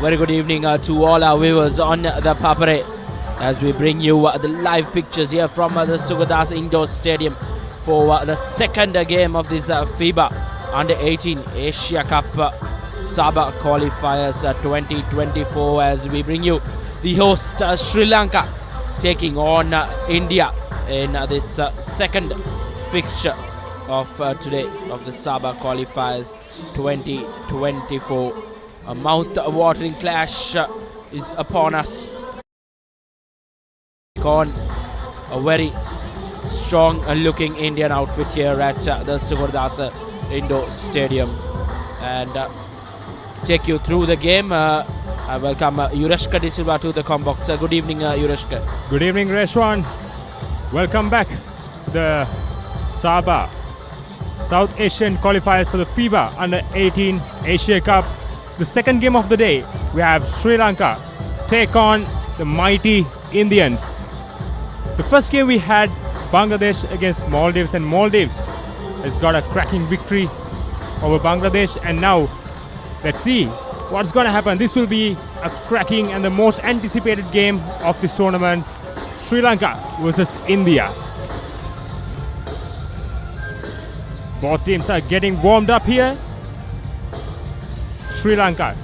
A very good evening to all our viewers on the Papare as we bring you the live pictures here from the Sugathdasa Indoor Stadium for the second game of this FIBA U18 Asia Cup SABA Qualifiers 2024 as we bring you the host Sri Lanka taking on India in this second fixture of today of the SABA Qualifiers 2024. A mouth-watering clash is upon us. On a very strong-looking Indian outfit here at the Sugathdasa Indoor Stadium, and to take you through the game, I welcome Yureshka De Silva to the combox. Good evening, Yureshka. Good evening, Reshwan. Welcome back to the SABA South Asian Qualifiers for the FIBA U18 Asia Cup. The second game of the day, we have Sri Lanka take on the mighty Indians. The first game we had Bangladesh against Maldives, and Maldives has got a cracking victory over Bangladesh, and now let's see what's going to happen. This will be a cracking and the most anticipated game of this tournament. Sri Lanka versus India. Both teams are getting warmed up here. Sri Lanka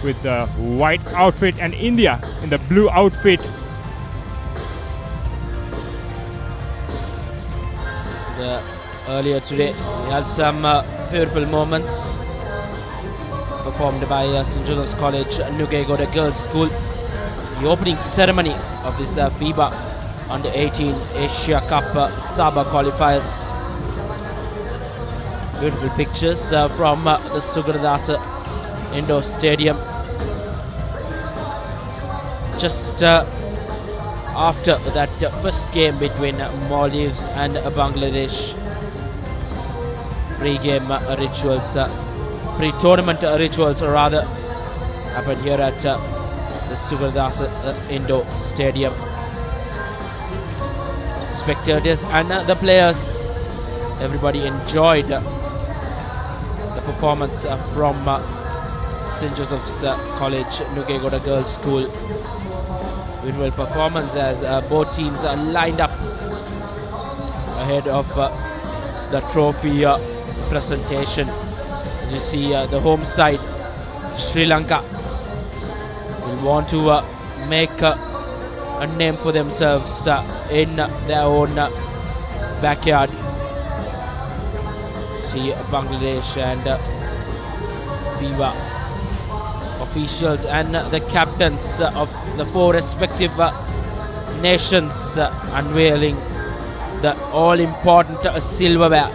with the white outfit and India in the blue outfit. Earlier today we had some beautiful moments performed by St. Joseph's College Nugegoda Girls School. The opening ceremony of this FIBA U18 Asia Cup SABA Qualifiers. Beautiful pictures from the Sugathdasa Indoor Stadium. Just after that first game between Maldives and Bangladesh, pre-game rituals, pre-tournament rituals rather, happened here at the Sugathdasa Indoor Stadium. Spectators and the players, everybody enjoyed the performance from St. Joseph's College Nugegoda Girls School. Beautiful performance as both teams are lined up ahead of the trophy presentation. You see the home side, Sri Lanka, will want to make a name for themselves in their own backyard. See Bangladesh and FIBA officials and the captains of the four respective nations unveiling the all-important silverware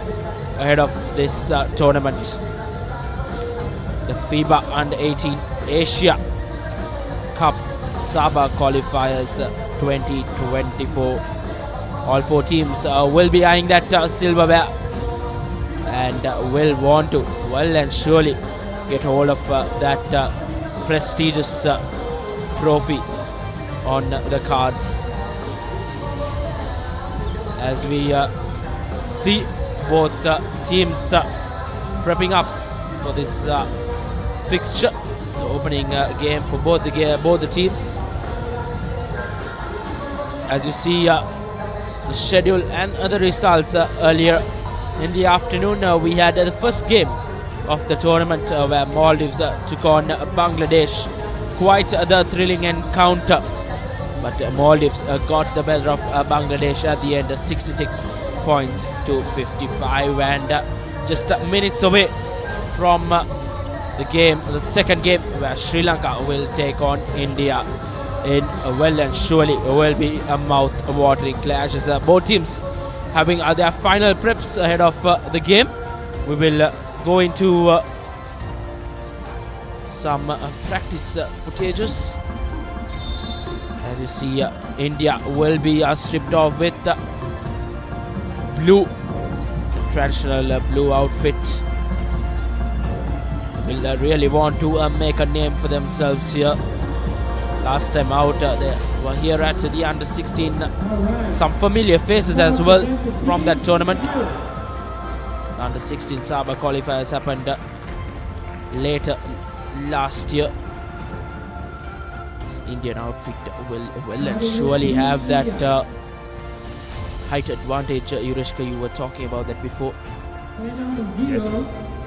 ahead of this tournament. The FIBA U18 Asia Cup SABA Qualifiers 2024. All four teams will be eyeing that silverware and will want to well and surely get hold of that prestigious trophy on the cards. As we see both teams prepping up for this fixture, the opening game for both the teams. As you see the schedule and other results earlier in the afternoon, we had the first game of the tournament where Maldives took on Bangladesh. Quite the thrilling encounter, but Maldives got the better of Bangladesh at the end, 66 points to 55, and just minutes away from the game, the second game, where Sri Lanka will take on India in well and surely will be a mouth-watering clash as both teams having their final preps ahead of the game. We will go into some practice footages. As you see, India will be stripped off with the blue, traditional blue outfit. Will really want to make a name for themselves here. Last time out, they were here at the under-16. Some familiar faces as well from that tournament. The under-16 SABA Qualifiers happened later last year. Indian outfit will well and surely have that height advantage. Yurishka, you were talking about that before. Yes,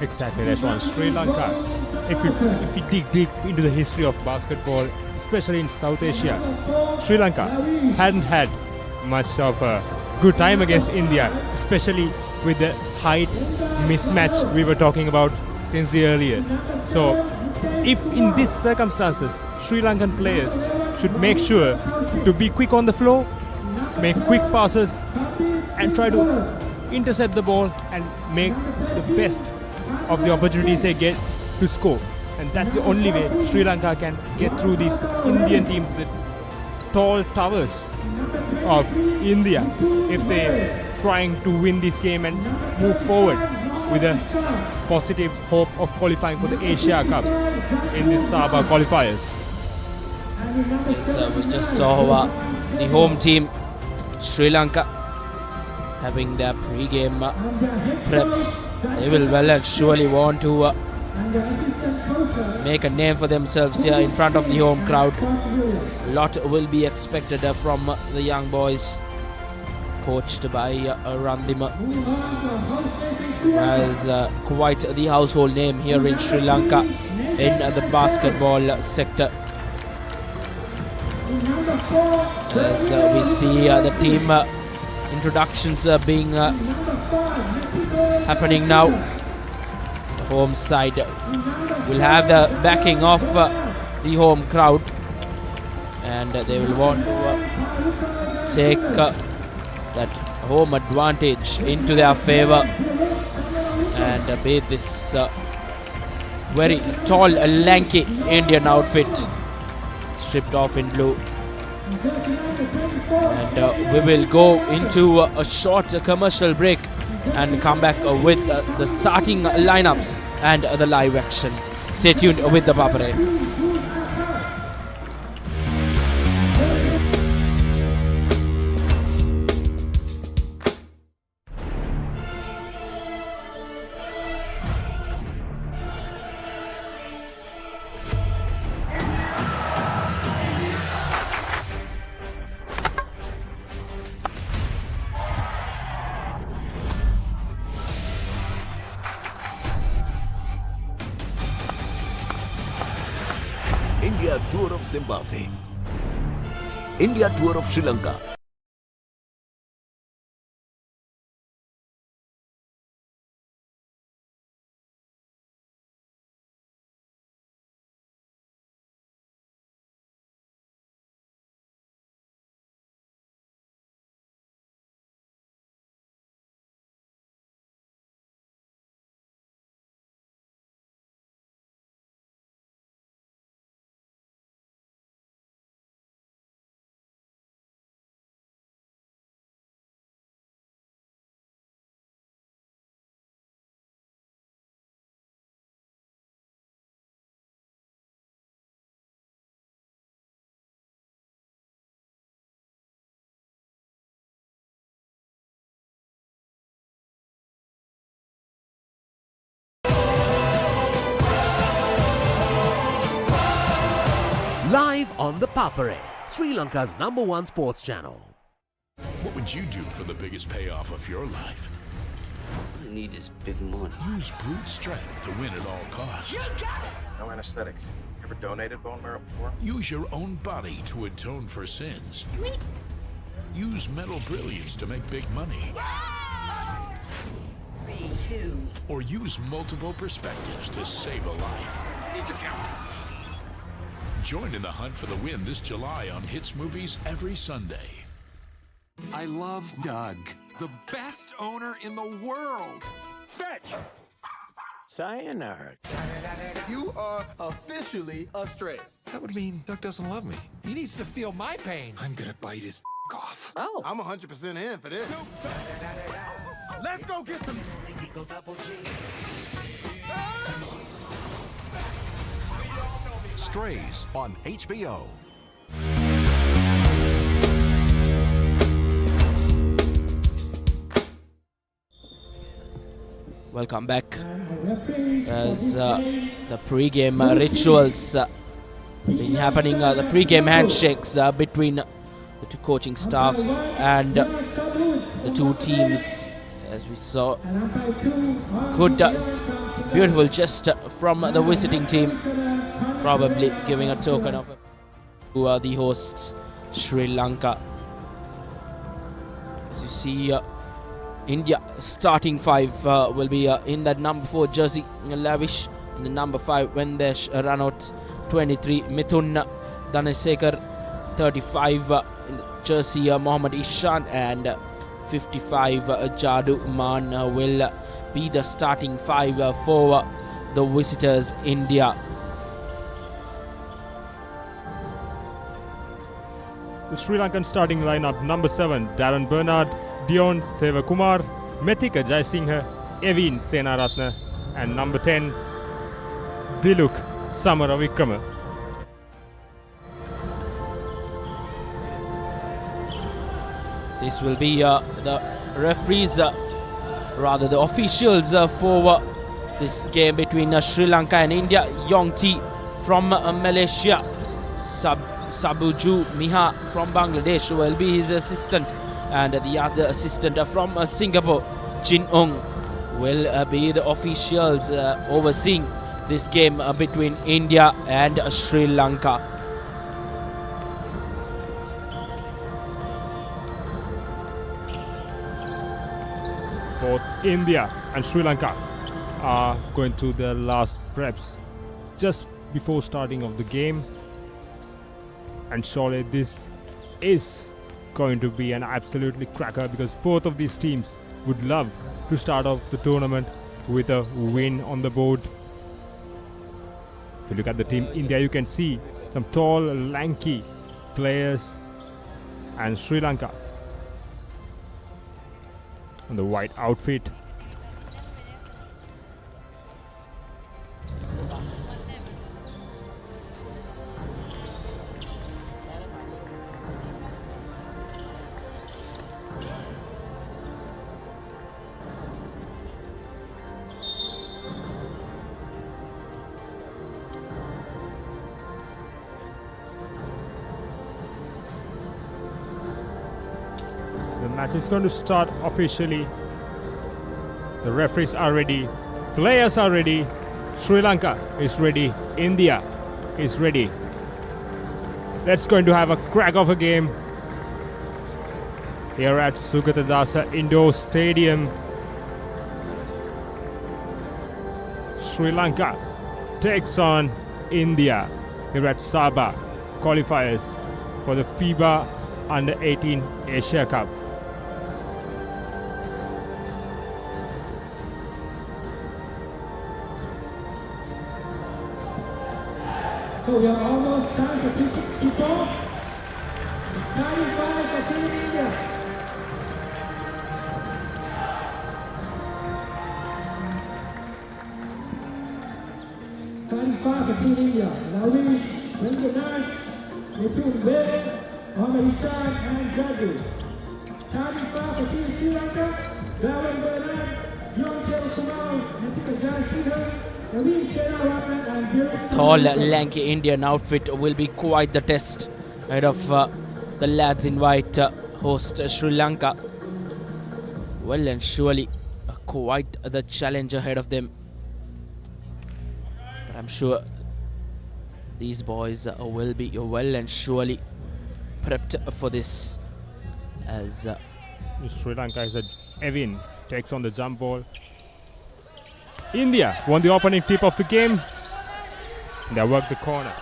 exactly. That's one. Sri Lanka. If you dig deep into the history of basketball, especially in South Asia, Sri Lanka hadn't had much of a good time against India, especially with the height mismatch we were talking about since the earlier. So, if in these circumstances, Sri Lankan players should make sure to be quick on the floor, make quick passes, and try to intercept the ball and make the best of the opportunities they get to score. And that's the only way Sri Lanka can get through this Indian team, the tall towers of India, if they're trying to win this game and move forward with a positive hope of qualifying for the Asia Cup in this SABA Qualifiers. Yes, we just saw the home team, Sri Lanka, having their pre-game preps. They will well and surely want to make a name for themselves here in front of the home crowd. A lot will be expected from the young boys, coached by Randima, who has quite the household name here in Sri Lanka in the basketball sector. As we see the team introductions being happening now. The home side will have the backing of the home crowd, and they will want to take that home advantage into their favor and be this very tall, lanky Indian outfit, stripped off in blue. And we will go into a short commercial break and come back with the starting lineups and the live action. Stay tuned with the Papare. India Tour of Zimbabwe, India Tour of Sri Lanka. Live on the Papare, Sri Lanka's #1 sports channel. What would you do for the biggest payoff of your life? All I need is big money. Use brute strength to win at all costs. No anesthetic. Ever donated bone marrow before? Use your own body to atone for sins. Use mental brilliance to make big money. 3, 2. Or use multiple perspectives to save a life. Join in the hunt for the win this July on Hits Movies every Sunday. I love Doug, the best owner in the world. Fetch! Sayonara. You are officially a stray. That would mean Doug doesn't love me. He needs to feel my pain. I'm gonna bite his off. Oh. I'm 100% in for this. Let's go get some. Strays on HBO. Welcome back as the pre-game rituals been happening the pre-game handshakes between the two coaching staffs and the two teams, as we saw. Good, beautiful gesture from the visiting team, probably giving a token of to the hosts, Sri Lanka. As you see, India starting five will be in that number 4 jersey, Lavish. In the number 5, Vendesh Ranot. 23, Mithun Dhanasekar. 35, in the jersey, Mohammad Ishan. And 55, Jadu Man will be the starting 5 for the visitors, India. The Sri Lankan starting lineup: number 7, Darren Bernard, Dion Thevakumar, Methika Jaisinghe, Evin Senaratne, and number 10, Diluk Samaravikrama. This will be the referees, rather the officials for this game between Sri Lanka and India. Yong T from Malaysia, Sabuju Miha from Bangladesh will be his assistant, and the other assistant from Singapore, Jin Ong, will be the officials overseeing this game between India and Sri Lanka. Both India and Sri Lanka are going through their last preps just before starting of the game, and surely this is going to be an absolutely cracker, because both of these teams would love to start off the tournament with a win on the board. If you look at the team India, you can see some tall, lanky players, and Sri Lanka on the white outfit. The match is going to start officially. The referees are ready, players are ready, Sri Lanka is ready, India is ready. Let's going to have a crack of a game here at Sugathdasa Indoor Stadium. Sri Lanka takes on India here at SABA Qualifiers for the FIBA U18 Asia Cup. So we are almost time to kick off. Starting 5 for Team India. Starting 5 for Team India. Lavish, Venkatesh, Mithun Ved, Mohammad Ishan, and Jadu. Starting 5 for Team Sri Lanka. Darren Bernard, Yong Kumar, Methika Jaisinghe, Tall, lanky Indian outfit will be quite the test ahead of the lads in white, host Sri Lanka. Well and surely quite the challenge ahead of them. But I'm sure these boys will be well and surely prepped for this. As Sri Lanka is Evin takes on the jump ball. India won the opening tip of the game. They work the corner.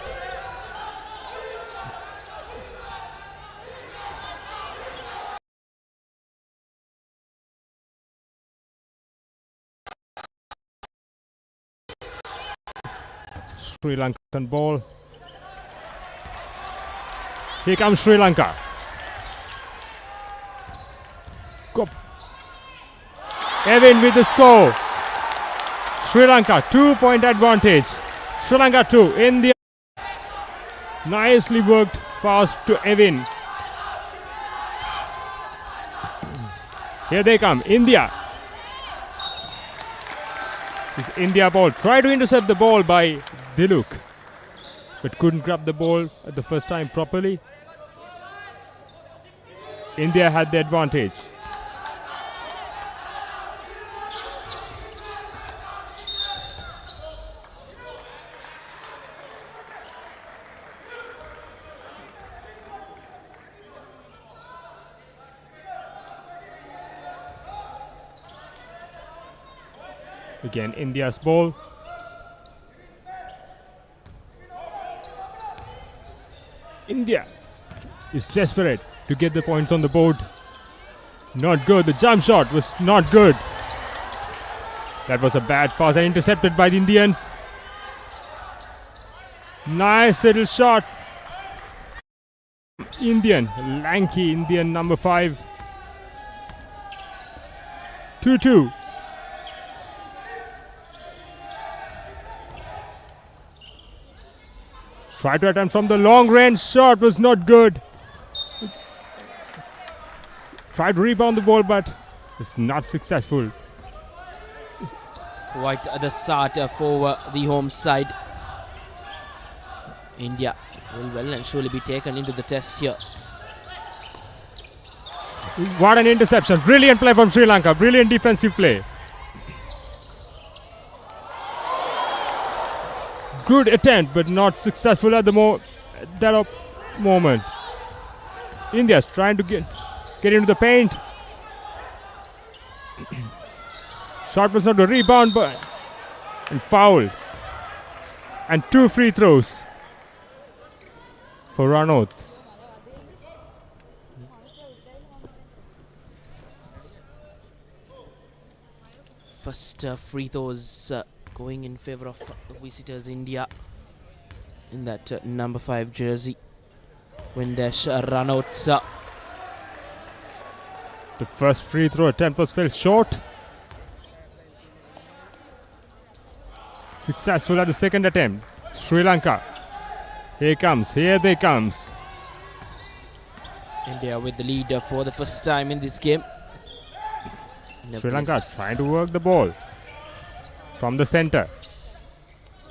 Sri Lankan ball. Here comes Sri Lanka. Go. Evin with the score. Sri Lanka 2-point advantage. Sri Lanka 2. India. Nicely worked pass to Evin. Here they come. India. This India ball. Try to intercept the ball by Diluk. but couldn't grab the ball at the first time properly. India had the advantage. Again, India's ball. India is desperate to get the points on the board. Not good. The jump shot was not good. That was a bad pass and intercepted by the Indians. Nice little shot. Indian, lanky Indian number 5. 2-2. Tried to attempt from the long range shot, was not good. Tried to rebound the ball, but it's not successful. Quite the start for the home side. India will well and surely be taken into the test here. What an interception. Brilliant play from Sri Lanka. Brilliant defensive play. Good attempt, but not successful at the moment. India's trying to get into the paint. Shot was not a rebound, but and fouled. And 2 free throws for Ranot. First free throws going in favor of visitors India in that number 5 jersey. When there's Ranot. The first free throw attempt was fell short. Successful at the second attempt. Sri Lanka. Here they comes. India with the lead for the first time in this game. Sri Lanka trying to work the ball from the center.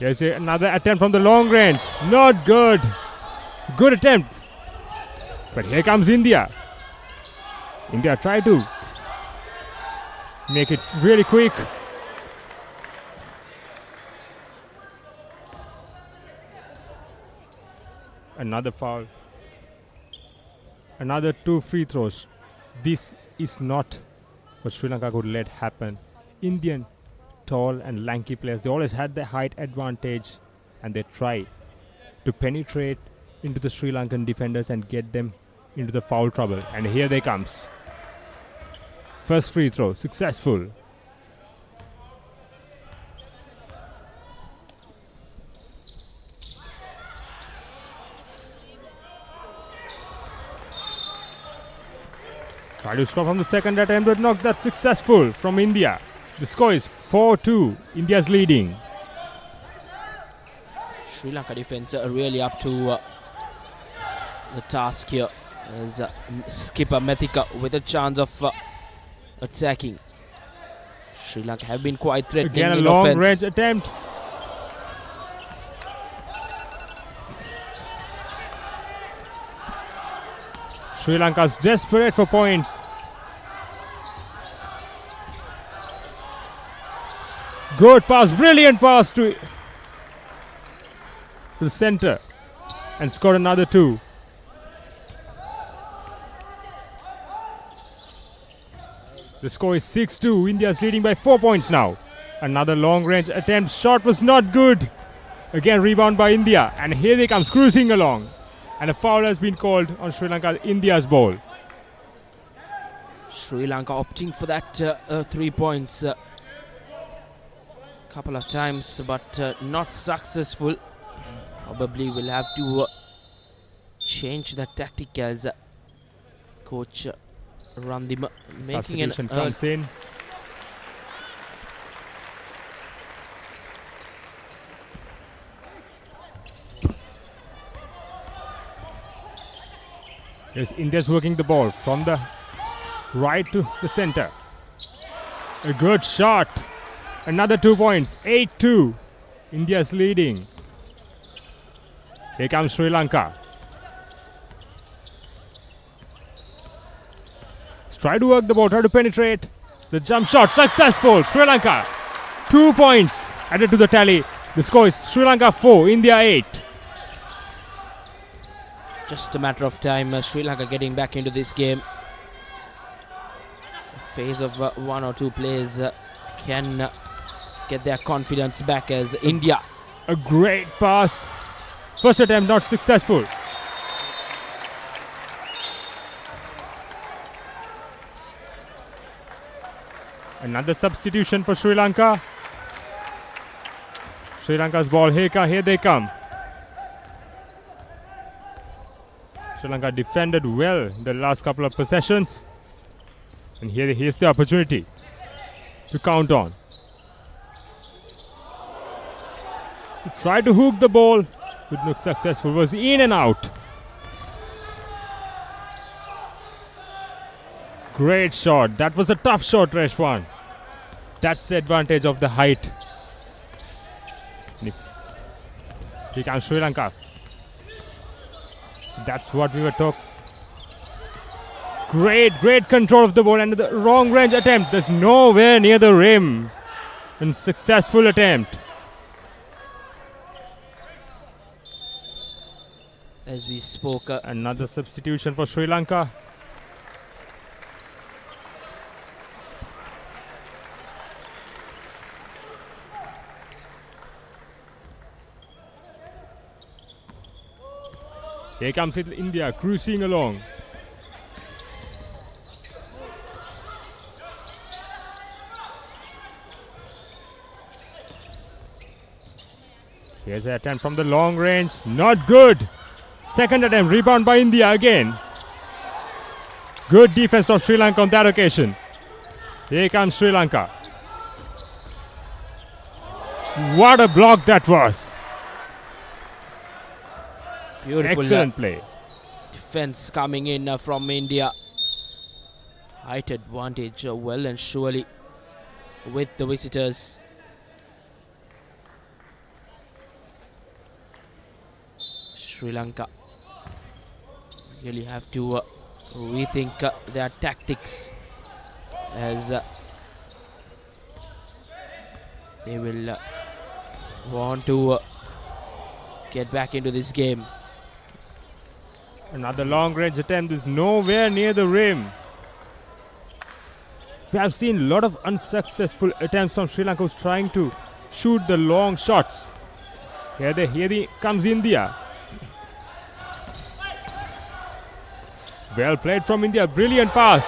Here's another attempt from the long range. Not good. It's a good attempt. But here comes India. India try to make it really quick. Another foul. Another 2 free throws. This is not what Sri Lanka could let happen. Indian tall and lanky players, they always had the height advantage, and they try to penetrate into the Sri Lankan defenders and get them into the foul trouble. And here they comes. First free throw, successful. Try to score from the second attempt, but not that successful from India. The score is 4-2. India's leading. Sri Lanka defense really up to the task here. As skipper Methika with a chance of attacking. Sri Lanka have been quite threatening. Again a in long offense. range attempt. Sri Lanka's desperate for points. Good pass, brilliant pass to the center, and scored another 2. The score is 6-2. India's leading by 4 points now. Another long range attempt. Shot was not good. Again rebound by India, and here they come cruising along. And a foul has been called on Sri Lanka, India's ball. Sri Lanka opting for that 3 points couple of times, but not successful. Probably will have to change the tactic as coach Randim making an substitution comes in. Yes, India's working the ball from the right to the center. A good shot. Another 2 points. 8-2. India's leading. Here comes Sri Lanka. Try to work the ball, try to penetrate. The jump shot, successful. Sri Lanka, 2 points added to the tally. The score is Sri Lanka 4, India 8. Just a matter of time, Sri Lanka getting back into this game. A phase of one or two players can get their confidence back as India. A great pass. First attempt not successful. Another substitution for Sri Lanka. Sri Lanka's ball, here they come. Sri Lanka defended well the last couple of possessions. And here's the opportunity to count on. Try to hook the ball, but not successful, was in and out. Great shot. That was a tough shot, Reshwan. That's the advantage of the height. Here comes Sri Lanka. That's what we were talking. Great control of the ball and the wrong range attempt. There's nowhere near the rim. And successful attempt. As we spoke, another substitution for Sri Lanka. Here comes India cruising along. Here's an attempt from the long range. Not good. Second attempt, rebound by India again. Good defense from Sri Lanka on that occasion. Here comes Sri Lanka. What a block that was. Beautiful. Excellent play. Defense coming in from India. Height advantage well and surely with the visitors. Sri Lanka really have to rethink their tactics as they will want to get back into this game. Another long range attempt is nowhere near the rim. We have seen a lot of unsuccessful attempts from Sri Lanka who's trying to shoot the long shots. Here comes India. Well played from India, brilliant pass.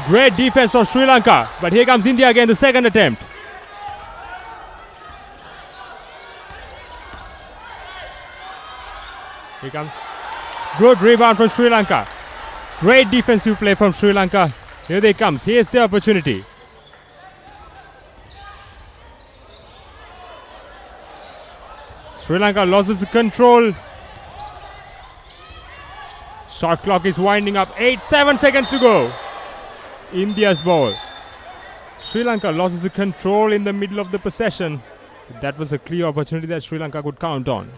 Great defense from Sri Lanka. But here comes India again, the second attempt. Here comes. Good rebound from Sri Lanka. Great defensive play from Sri Lanka. Here they come. Here's the opportunity. Sri Lanka loses control. Shot clock is winding up. 7 seconds to go. India's ball. Sri Lanka loses the control in the middle of the possession. That was a clear opportunity that Sri Lanka could count on.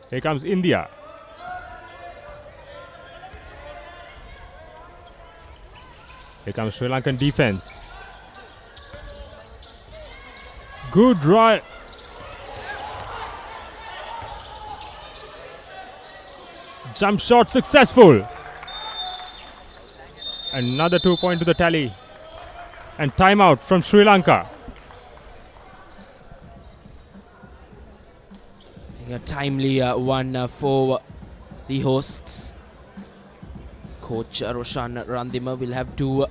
Here comes India. Here comes Sri Lankan defense. Good drive. Jump shot successful. Another 2 point to the tally. And timeout from Sri Lanka. A timely one for the hosts. Coach Roshan Randima will have to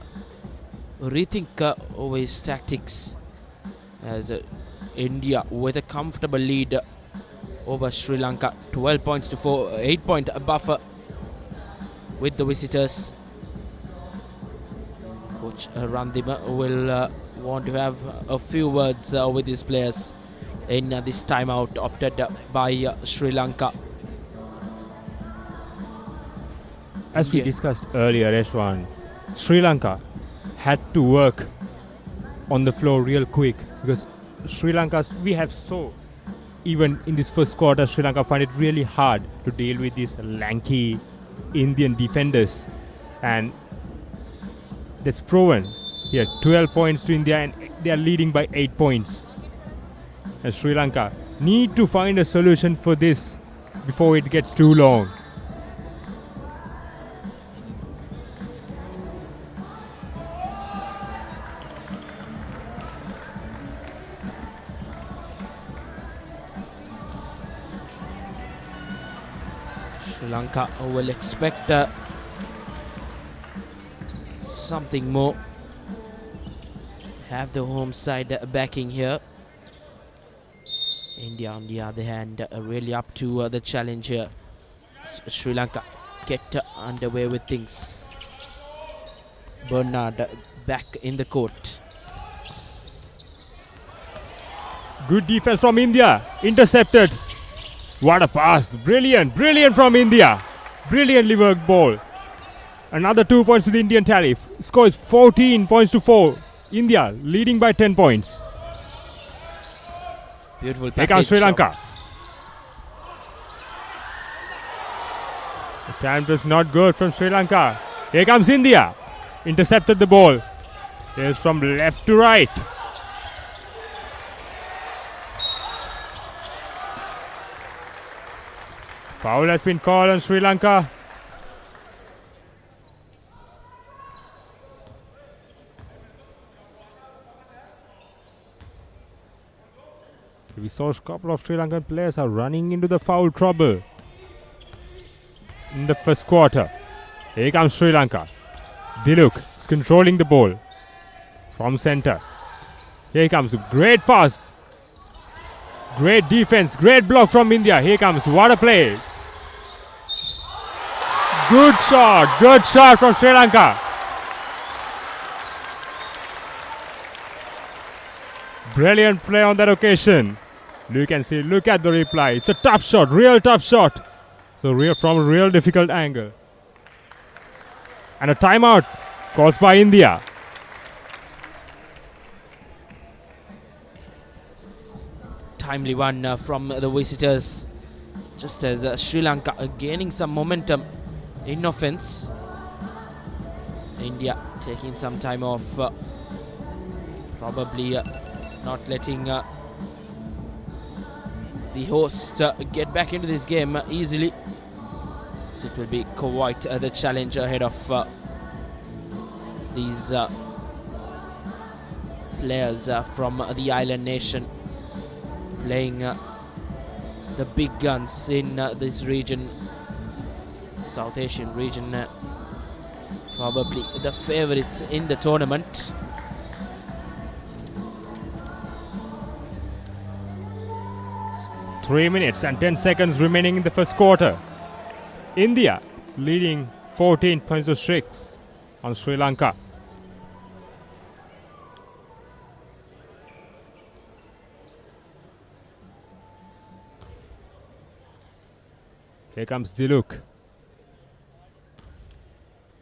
rethink over his tactics as India with a comfortable lead over Sri Lanka. 12 points to 4, 8 point buffer with the visitors. Coach Randima will want to have a few words with his players in this timeout opted by Sri Lanka. As we discussed earlier, Reshwan, Sri Lanka had to work on the floor real quick, because Sri Lanka, even in this first quarter, Sri Lanka find it really hard to deal with these lanky Indian defenders, and that's proven here. 12 points to India, and they are leading by 8 points. And Sri Lanka need to find a solution for this before it gets too long. Sri Lanka will expect something more. Have the home side backing here. India, on the other hand, really up to the challenge here. Sri Lanka get underway with things. Bernard back in the court. Good defense from India. Intercepted. What a pass. Brilliant. Brilliant from India. Brilliantly worked ball. Another 2 points to the Indian tally. Score is 14 points to 4. India leading by 10 points. Beautiful passage. Here comes Sri Lanka. The time was not good from Sri Lanka. Here comes India. Intercepted the ball. Here's from left to right. Foul has been called on Sri Lanka. We saw a couple of Sri Lankan players are running into the foul trouble in the first quarter. Here comes Sri Lanka. Dialog is controlling the ball from center. Here comes a great pass. Great defense, great block from India. Here comes, what a play. Good shot from Sri Lanka. Brilliant play on that occasion. You can see, look at the replay. It's a tough shot, real tough shot. So from a real difficult angle. And a timeout caused by India. Timely one from the visitors. Just as Sri Lanka gaining some momentum in offense. India taking some time off. Probably not letting the host get back into this game easily. So it will be quite the challenge ahead of these players from the island nation, playing the big guns in this region, South Asian region, probably the favorites in the tournament. Three minutes and 10 seconds remaining in the first quarter. India leading 14 points to 6 on Sri Lanka. Here comes Dialog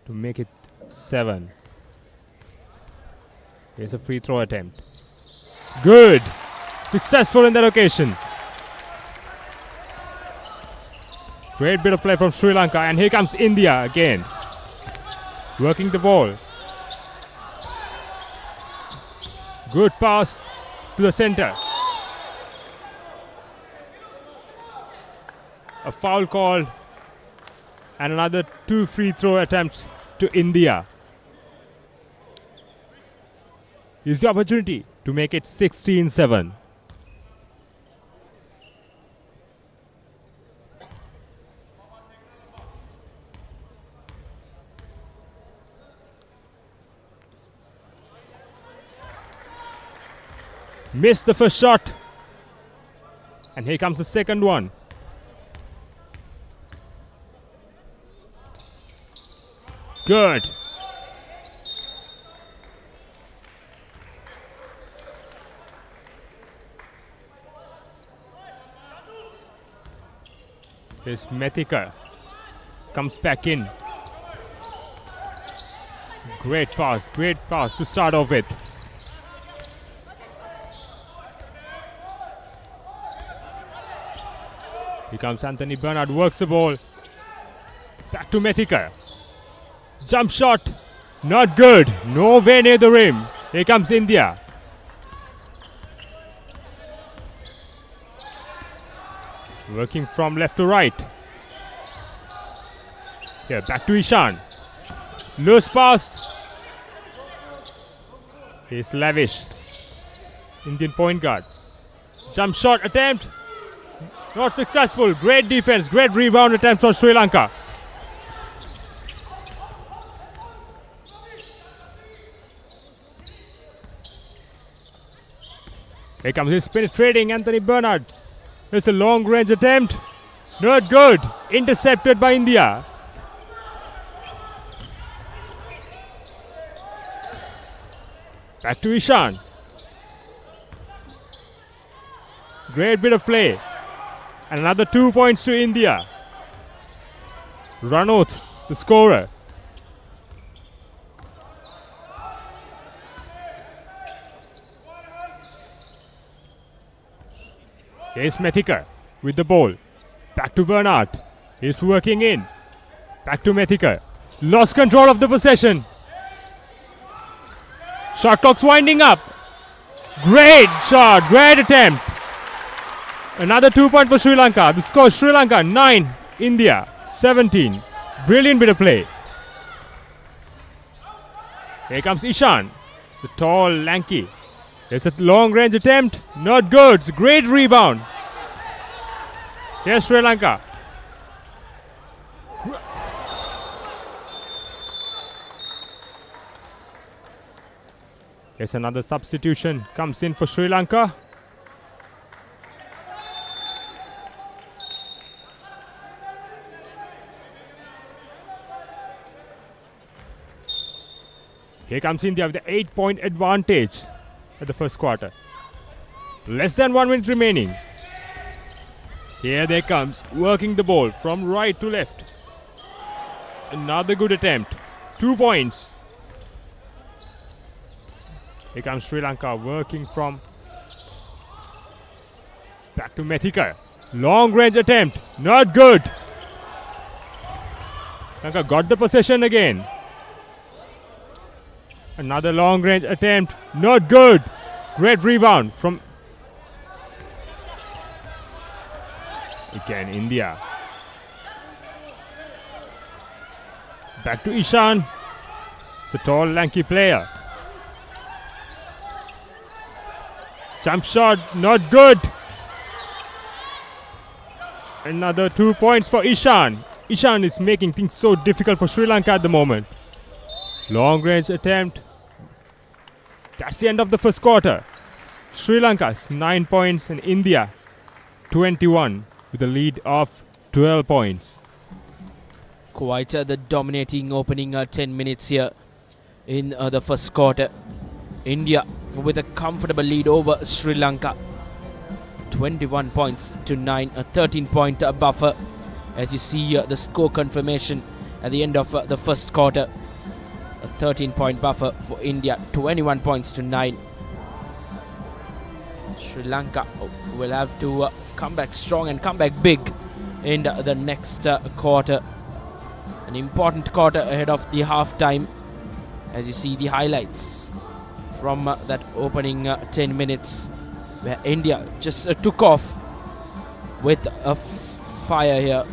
to make it 7. Here's a free throw attempt. Good. Successful in that occasion. Great bit of play from Sri Lanka, and here comes India again. Working the ball. Good pass to the center. A foul called, and another 2 free throw attempts to India. Here's the opportunity to make it 16-7. Missed the first shot. And here comes the second one. Good. Here's Methika. Comes back in. Great pass to start off with. Here comes Anthony Bernard, works the ball. Back to Methika. Jump shot, not good. Nowhere near the rim. Here comes India. Working from left to right. Here, back to Ishan. Loose pass. Here's Lavish. Indian point guard. Jump shot attempt. Not successful. Great defense. Great rebound attempt for Sri Lanka. Here comes his penetrating Anthony Bernard. It's a long range attempt. Not good. Intercepted by India. Back to Ishan. Great bit of play. And another 2 points to India. Ranot, the scorer. Here's Methika with the ball. Back to Bernard. He's working in. Back to Methika. Lost control of the possession. Shot clock's winding up. Great shot. Great attempt. Another 2 points for Sri Lanka. The score Sri Lanka 9, India 17. Brilliant bit of play. Here comes Ishan. The tall, lanky. It's a long range attempt. Not good. Great rebound. Here's Sri Lanka. Here's another substitution. Comes in for Sri Lanka. Here comes India with the 8-point advantage at the first quarter. Less than 1 minute remaining. Here they comes, working the ball from right to left. Another good attempt. 2 points. Here comes Sri Lanka, working from back to Methika. Long range attempt. Not good. Lanka got the possession again. Another long range attempt. Not good. Great rebound from again India. Back to Ishan. It's a tall, lanky player. Jump shot. Not good. Another 2 points for Ishan. Ishan is making things so difficult for Sri Lanka at the moment. Long range attempt. That's the end of the first quarter. Sri Lanka's 9 points and India 21 with a lead of 12 points. Quite the dominating opening 10 minutes here in the first quarter. India with a comfortable lead over Sri Lanka. 21 points to 9, a 13-point buffer. As you see the score confirmation at the end of the first quarter. A 13-point buffer for India, 21 points to 9. Sri Lanka will have to come back strong and come back big in the next quarter. An important quarter ahead of the half-time. As you see the highlights from that opening 10 minutes where India just took off with a fire here.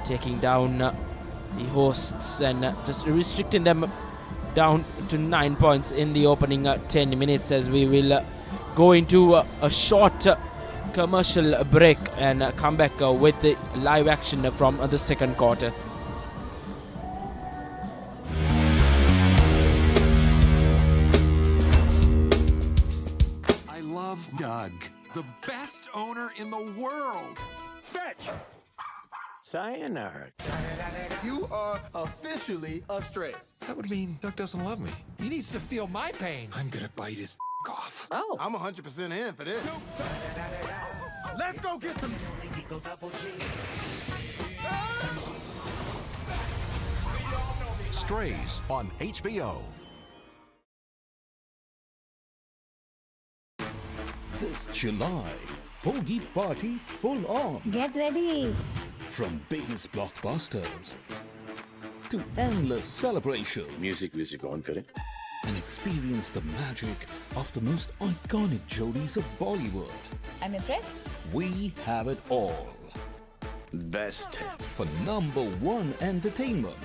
Taking down the hosts and just restricting them down to 9 points in the opening 10 minutes as we will go into a short commercial break and come back with the live action from the second quarter. I love Doug, the best owner in the world. Fetch! Sayonara. You are officially a stray. That would mean Doug doesn't love me. He needs to feel my pain. I'm gonna bite his off. Oh. I'm 100% in for this. Let's go get some. Strays on HBO. This July, Bogey Party full on. Get ready. From biggest blockbusters to endless celebration. Music on kare. And experience the magic of the most iconic jodis of Bollywood. I'm impressed. We have it all. Best. For number one entertainment,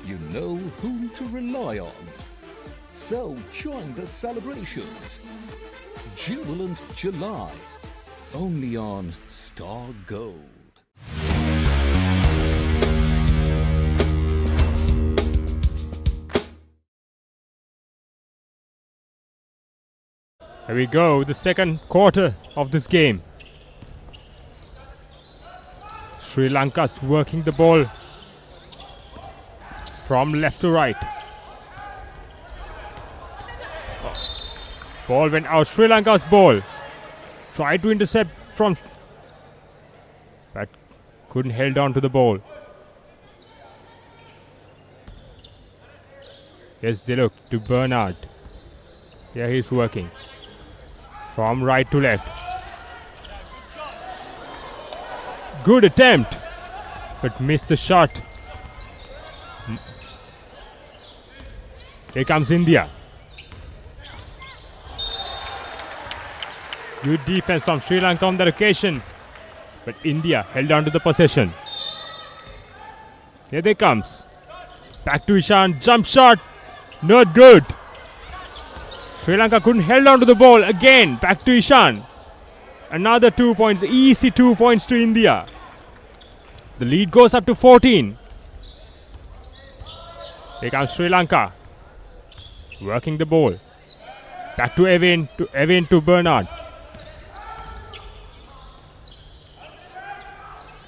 you know whom to rely on. So join the celebrations. Jubilant July. Only on Star Gold. Here we go, the second quarter of this game. Sri Lanka's working the ball from left to right. Ball went out, Sri Lanka's ball. Tried to intercept from... but couldn't hold on to the ball. Yes, Dialog to Bernard. Yeah, he's working. From right to left. Good attempt, but missed the shot. Here comes India. Good defense from Sri Lanka on that occasion, but India held on to the possession. Here they comes. Back to Ishan, jump shot, not good. Sri Lanka couldn't hold on to the ball again. Back to Ishan. Another 2 points, easy 2 points to India. The lead goes up to 14. Here comes Sri Lanka. Working the ball. Back to Evan to Bernard.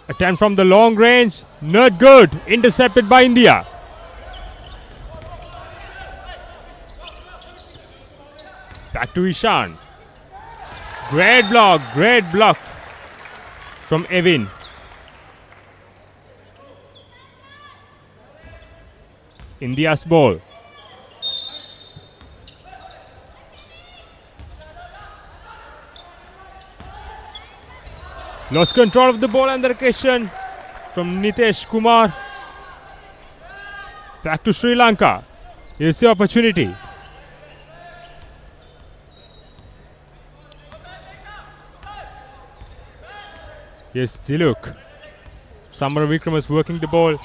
Attempt from the long range, not good. Intercepted by India. Back to Ishan. Great block from Evan. India's ball. Lost control of the ball on the occasion from Nitesh Kumar. Back to Sri Lanka. Here's the opportunity. Yes, Dialog. Samar Vikram is working the ball.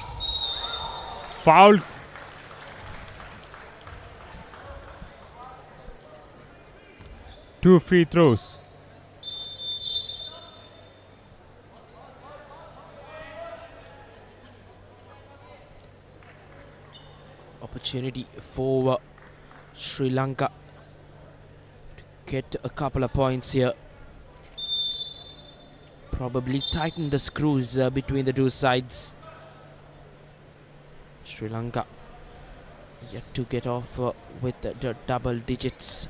Foul. Two free throws. Opportunity for Sri Lanka to get a couple of points here. Probably tighten the screws between the two sides. Sri Lanka yet to get off with the double digits.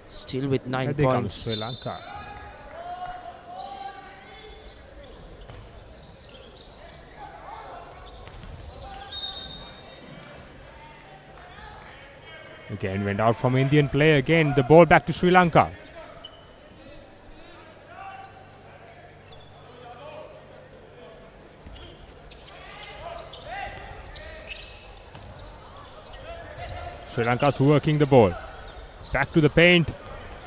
Still with 9 Here points. comes Sri Lanka. Again went out from Indian play. Again the ball back to Sri Lanka. Sri Lanka's working the ball. Back to the paint.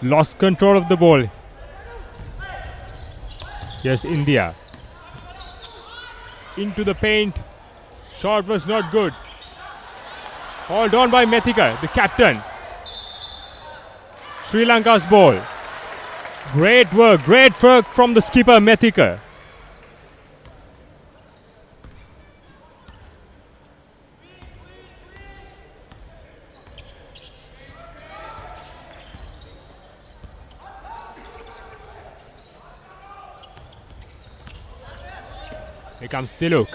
Lost control of the ball. Yes, India. Into the paint. Shot was not good. Hold on by Methika, the captain. Sri Lanka's ball. Great work from the skipper Methika. Here comes Dialog.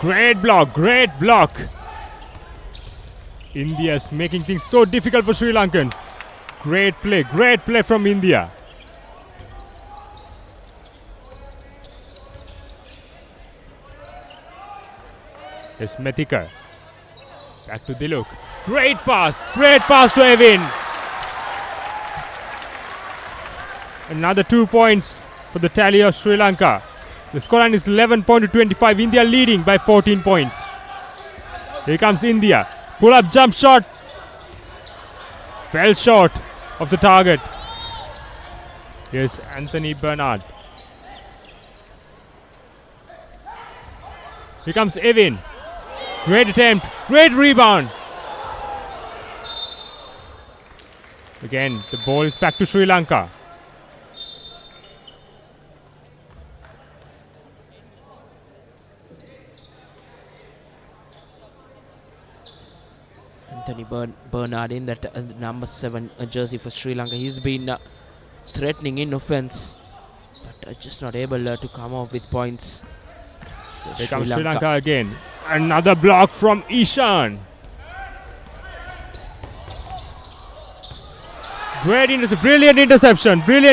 Great block. India's making things so difficult for Sri Lankans. Great play from India. Yes, Methika. Back to Dialog. Great pass to Evin. Another 2 points for the tally of Sri Lanka. The scoreline is 11-25. India leading by 14 points. Here comes India. Pull up jump shot. Fell short of the target. Here's Anthony Bernard. Here comes Evin. Great attempt. Great rebound. Again, the ball is back to Sri Lanka. Anthony Bernard in that number 7 jersey for Sri Lanka. He's been threatening in offense, but just not able to come off with points. So Here comes Sri Lanka again. Another block from Ishan. Brilliant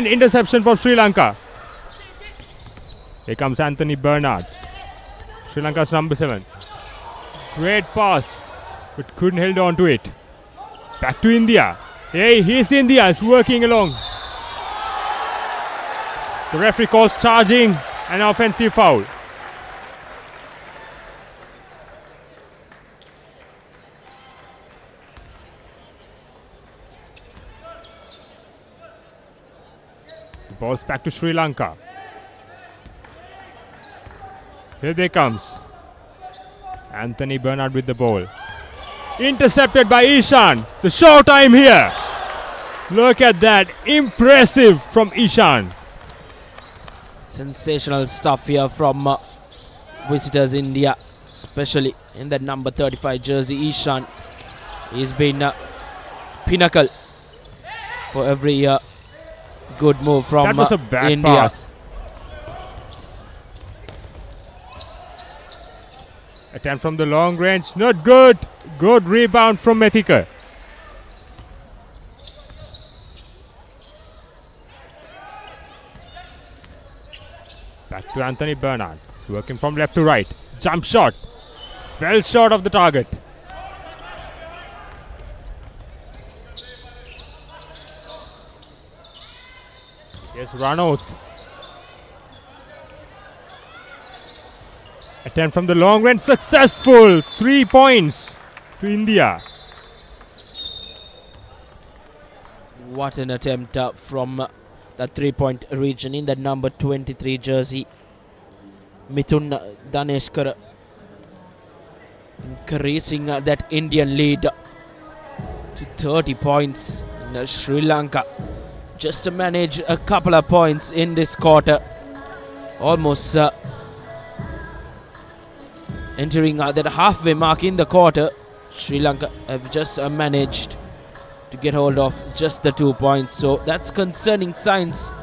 interception from Sri Lanka. Here comes Anthony Bernard. Sri Lanka's number 7. Great pass, but couldn't hold on to it. Back to India. Hey, here's India. It's working along. The referee calls charging an offensive foul. The ball's back to Sri Lanka. Here they comes. Anthony Bernard with the ball. Intercepted by Ishan. The showtime here. Look at that. Impressive from Ishan. Sensational stuff here from visitors India, especially in that number 35 jersey. Ishan. He's been pinnacle for every good move from that was a bad India. Pass. Attempt from the long range, not good. Good rebound from Methika. Back to Anthony Bernard. He's working from left to right. Jump shot. Well short of the target. Yes, Ranot. Attempt from the long range, successful. 3 points to India. What an attempt from the 3-point region in the number 23 jersey. Mithun Daneshkar increasing that Indian lead to 30 points in Sri Lanka. Just to manage a couple of points in this quarter. Almost entering that halfway mark in the quarter. Sri Lanka have just managed to get hold of just the 2 points. So that's concerning signs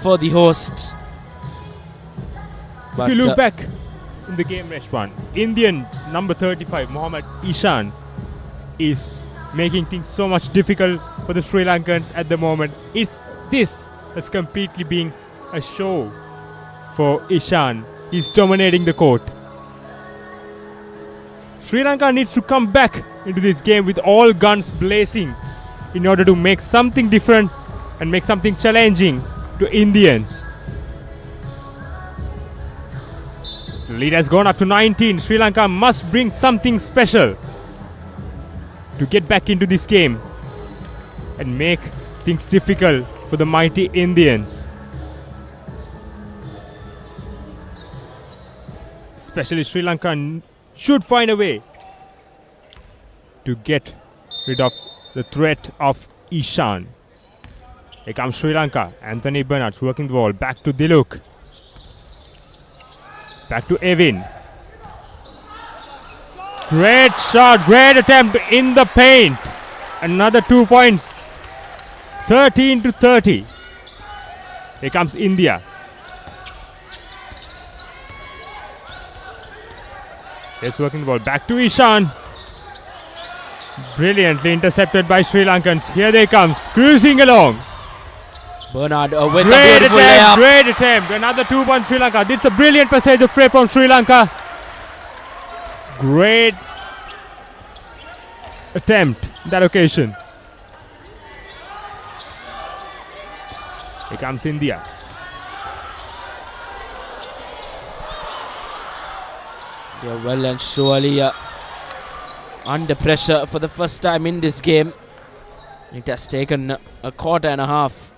for the hosts. If you look back in the game, Reshwan, Indian number 35, Mohammad Ishan, is making things so much difficult for the Sri Lankans at the moment. This has completely been a show for Ishan. He's dominating the court. Sri Lanka needs to come back into this game with all guns blazing in order to make something different and make something challenging to Indians. The lead has gone up to 19. Sri Lanka must bring something special to get back into this game and make things difficult for the mighty Indians. Especially Sri Lanka should find a way to get rid of the threat of Ishan. Here comes Sri Lanka. Anthony Bernard working the ball. Back to Dialog. Back to Evin. Great shot. Great attempt in the paint. Another 2 points. 13-30. Here comes India. He's working the ball. Back to Ishan. Brilliantly intercepted by Sri Lankans. Here they comes. Cruising along. Bernard with a beautiful layup. Great attempt. Another 2 points Sri Lanka. This is a brilliant passage of play from Sri Lanka. Great attempt that occasion. Here comes India. They are well and surely under pressure for the first time in this game. It has taken a quarter and a half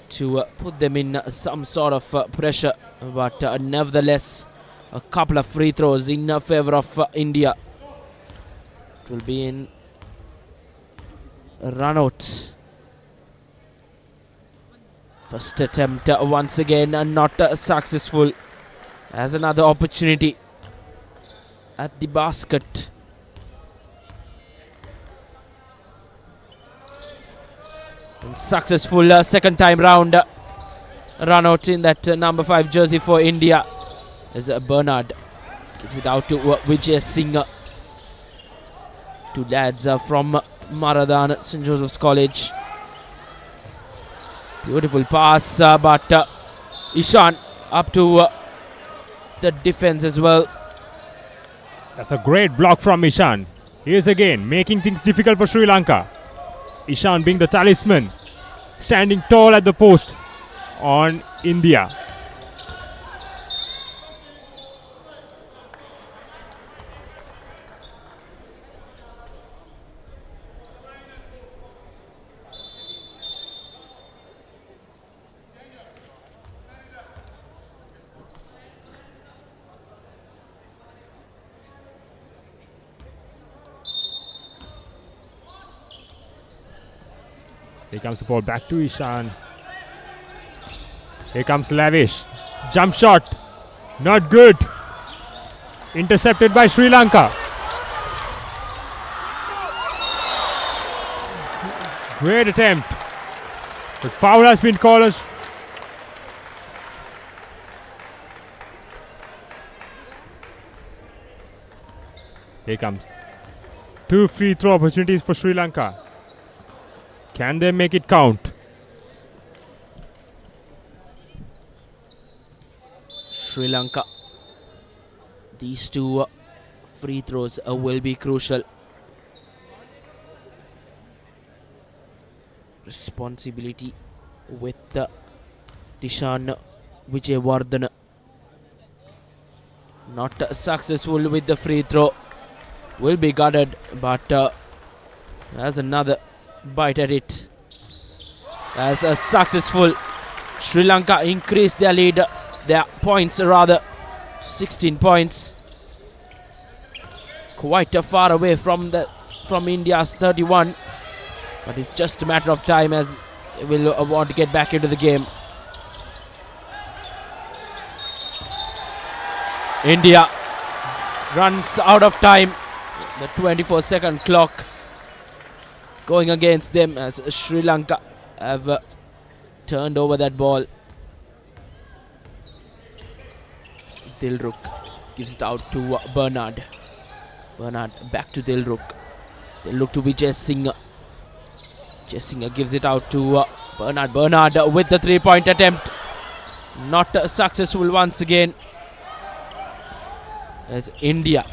to put them in some sort of pressure, but nevertheless a couple of free throws in favor of India. It will be in a run out. First attempt once again not successful. As another opportunity at the basket. And successful second time round run out in that number 5 jersey for India. As Bernard gives it out to Vijay Singh. Two lads from Maradan, St. Joseph's College. Beautiful pass, but Ishan up to the defense as well. That's a great block from Ishan. He is again making things difficult for Sri Lanka. Ishan being the talisman, standing tall at the post on India. Here comes the ball back to Ishan. Here comes Lavish. Jump shot. Not good. Intercepted by Sri Lanka. Great attempt. The foul has been called. Here comes. 2 free throw opportunities for Sri Lanka. Can they make it count? Sri Lanka. These 2 free throws will be crucial. Responsibility with Dishan Vijayawardene. Not successful with the free throw. Will be guarded, but has another bite at it. As a successful, Sri Lanka increased their lead, their points rather, 16 points. Quite far away from India's 31, but it's just a matter of time as they will want to get back into the game. India runs out of time. The 24-second clock going against them as Sri Lanka have turned over that ball. Dilruk gives it out to Bernard. Bernard back to Dilruk. Dilruk to Vijay Singh. Vijay Singh gives it out to Bernard. Bernard with the 3-point attempt. Not successful once again. As India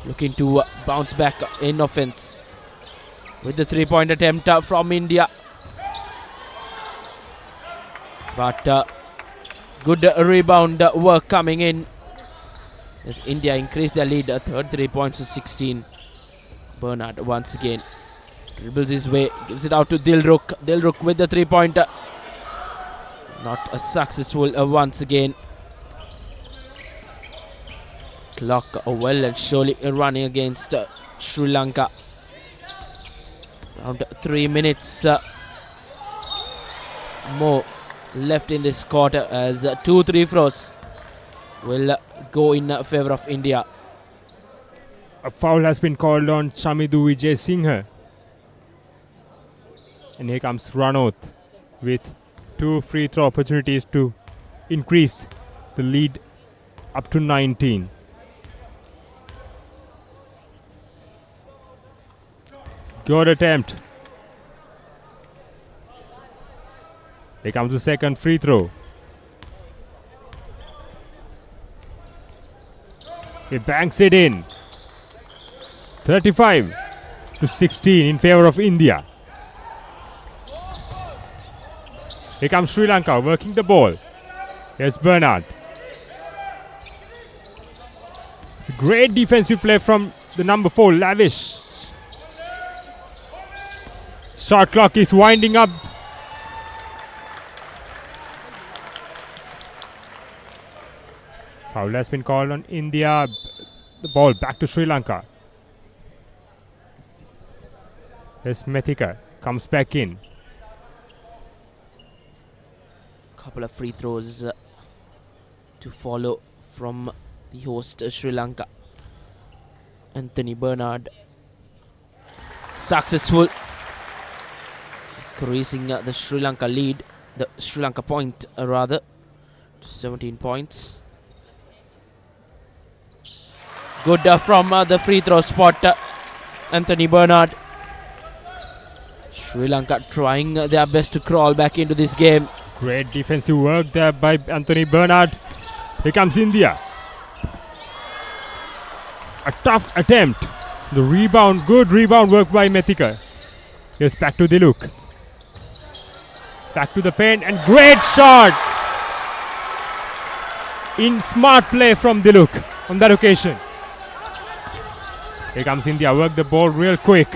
looking to bounce back in offense. With the 3-point attempt from India. But good rebound work coming in. As India increased their lead, third 3 points to 16. Bernard once again dribbles his way, gives it out to Dilruk. Dilruk with the 3-pointer. Not successful once again. Clock well and surely running against Sri Lanka. Around 3 minutes more left in this quarter as 2 3 throws will go in favor of India. A foul has been called on Shamidu Vijay Singh. And here comes Ranot with 2 free throw opportunities to increase the lead up to 19. Good attempt. Here comes the second free throw. He banks it in. 35-16 in favor of India. Here comes Sri Lanka working the ball. Here's Bernard. It's a great defensive play from the number 4, Lavish. Shot clock is winding up. Foul has been called on India. The ball back to Sri Lanka. Here's Methika. Comes back in. Couple of free throws to follow from the host Sri Lanka. Anthony Bernard successful, increasing the Sri Lanka lead, the Sri Lanka point rather, to 17 points. Good from the free throw spot, Anthony Bernard. Sri Lanka trying their best to crawl back into this game. Great defensive work there by Anthony Bernard. Here comes India. A tough attempt. The rebound, good rebound work by Methika. Here's back to Dialog. Back to the paint and great shot. In smart play from Dialog on that occasion. Here comes India, work the ball real quick.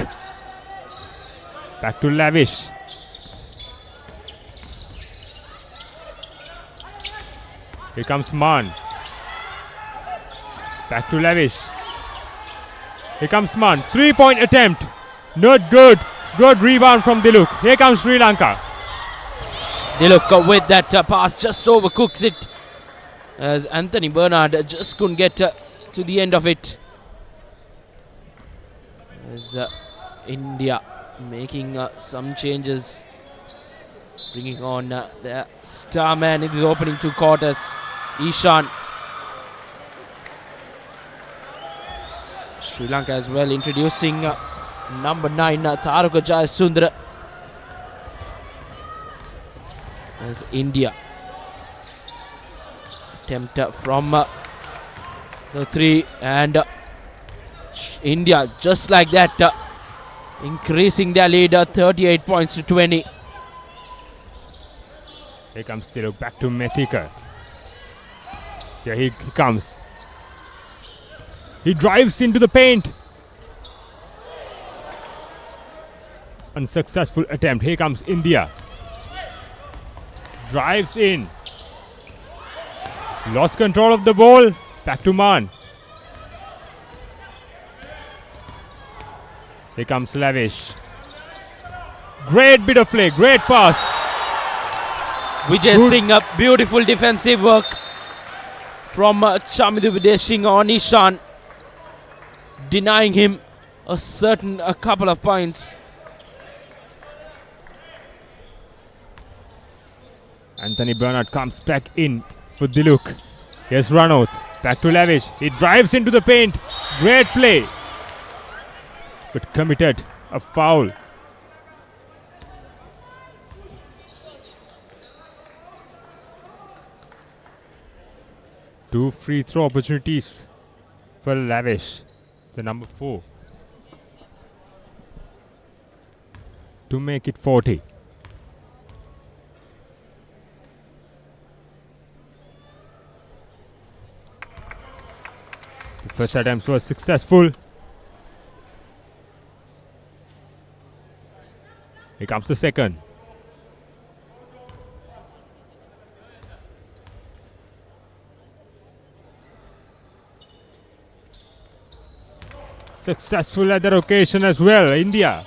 Back to Lavish. Here comes Man. Back to Lavish. Here comes Man. 3-point attempt. Not good. Good rebound from Dialog. Here comes Sri Lanka. Dialog with that pass just overcooks it, as Anthony Bernard just couldn't get to the end of it. As India making some changes, bringing on their star man in the opening 2 quarters, Ishan. Sri Lanka as well introducing number 9 Tharuka Jayasundara, as India attempt from the 3, and India just like that increasing their lead 38 points to 20. Here comes Dialog, back to Methika. Here he comes. He drives into the paint. Unsuccessful attempt. Here comes India. Drives in. Lost control of the ball. Back to Man. Here comes Lavish. Great bit of play. Great pass. Vijay Singh, a beautiful defensive work from Chamidu Vijay Singh on Ishan, denying him a couple of points. Anthony Bernard comes back in for Dialog. Here's Ranauth. Back to Lavish. He drives into the paint. Great play. But committed a foul. Two free throw opportunities for Lavish, the number 4, to make it 40. The first attempt was successful. Here comes the second. Successful at that occasion as well. India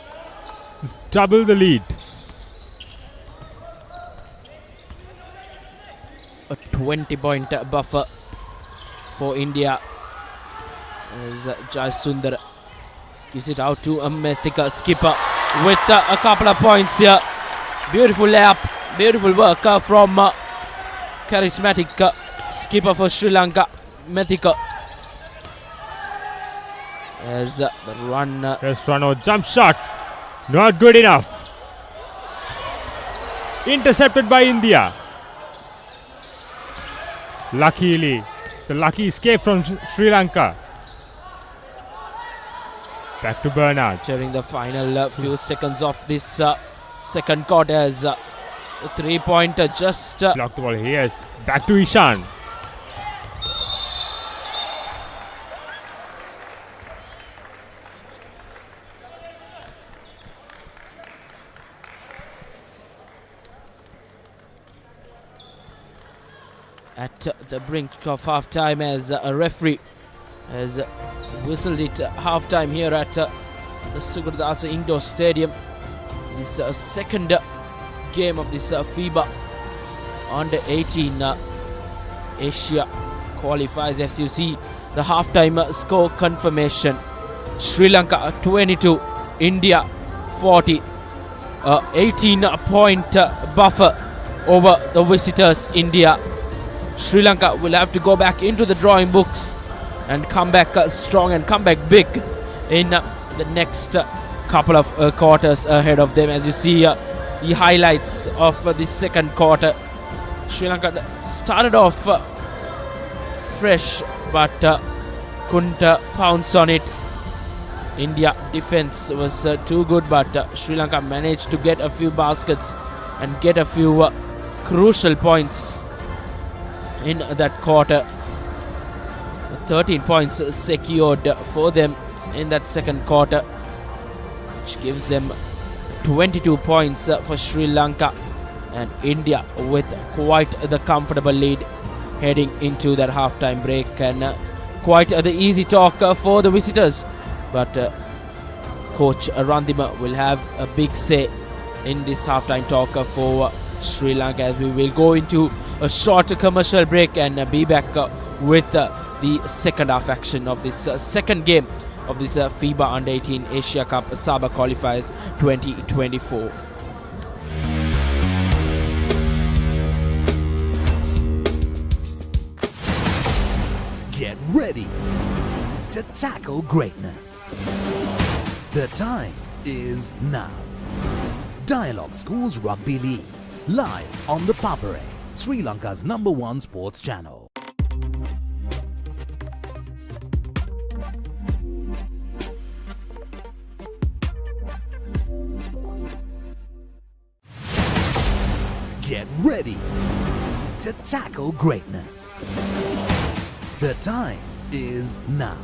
has doubled the lead. A 20-point buffer for India, as Jayasundar gives it out to Methika, skipper, with a couple of points here. Beautiful layup, beautiful work from charismatic skipper for Sri Lanka, Methika. As the run. There's Ranauth, jump shot. Not good enough. Intercepted by India. Luckily, it's a lucky escape from Sri Lanka. Back to Bernard. During the final few seconds of this second quarter, as a 3-pointer just blocked the ball. Yes. Back to Ishan. at the brink of half-time, as a referee has whistled it half-time here at the Sugathdasa Indoor Stadium. This second game of this FIBA U18 Asia Qualifiers. As you see the half-time score confirmation, Sri Lanka 22, India 40, 18-point buffer over the visitors India. Sri Lanka will have to go back into the drawing books and come back strong and come back big in the next couple of quarters ahead of them. As you see the highlights of this second quarter, Sri Lanka started off fresh but couldn't pounce on it. India defense was too good, but Sri Lanka managed to get a few baskets and get a few crucial points in that quarter. 13 points secured for them in that second quarter, which gives them 22 points for Sri Lanka, and India with quite the comfortable lead heading into that halftime break, and quite the easy talk for the visitors. But Coach Randima will have a big say in this halftime talk for Sri Lanka, as we will go into a short commercial break and be back with the second half action of this second game of this FIBA U18 Asia Cup SABA Qualifiers 2024. Get ready to tackle greatness. The time is now. Dialog Schools Rugby League, live on the Papare, Sri Lanka's #1 sports channel. Get ready to tackle greatness. The time is now.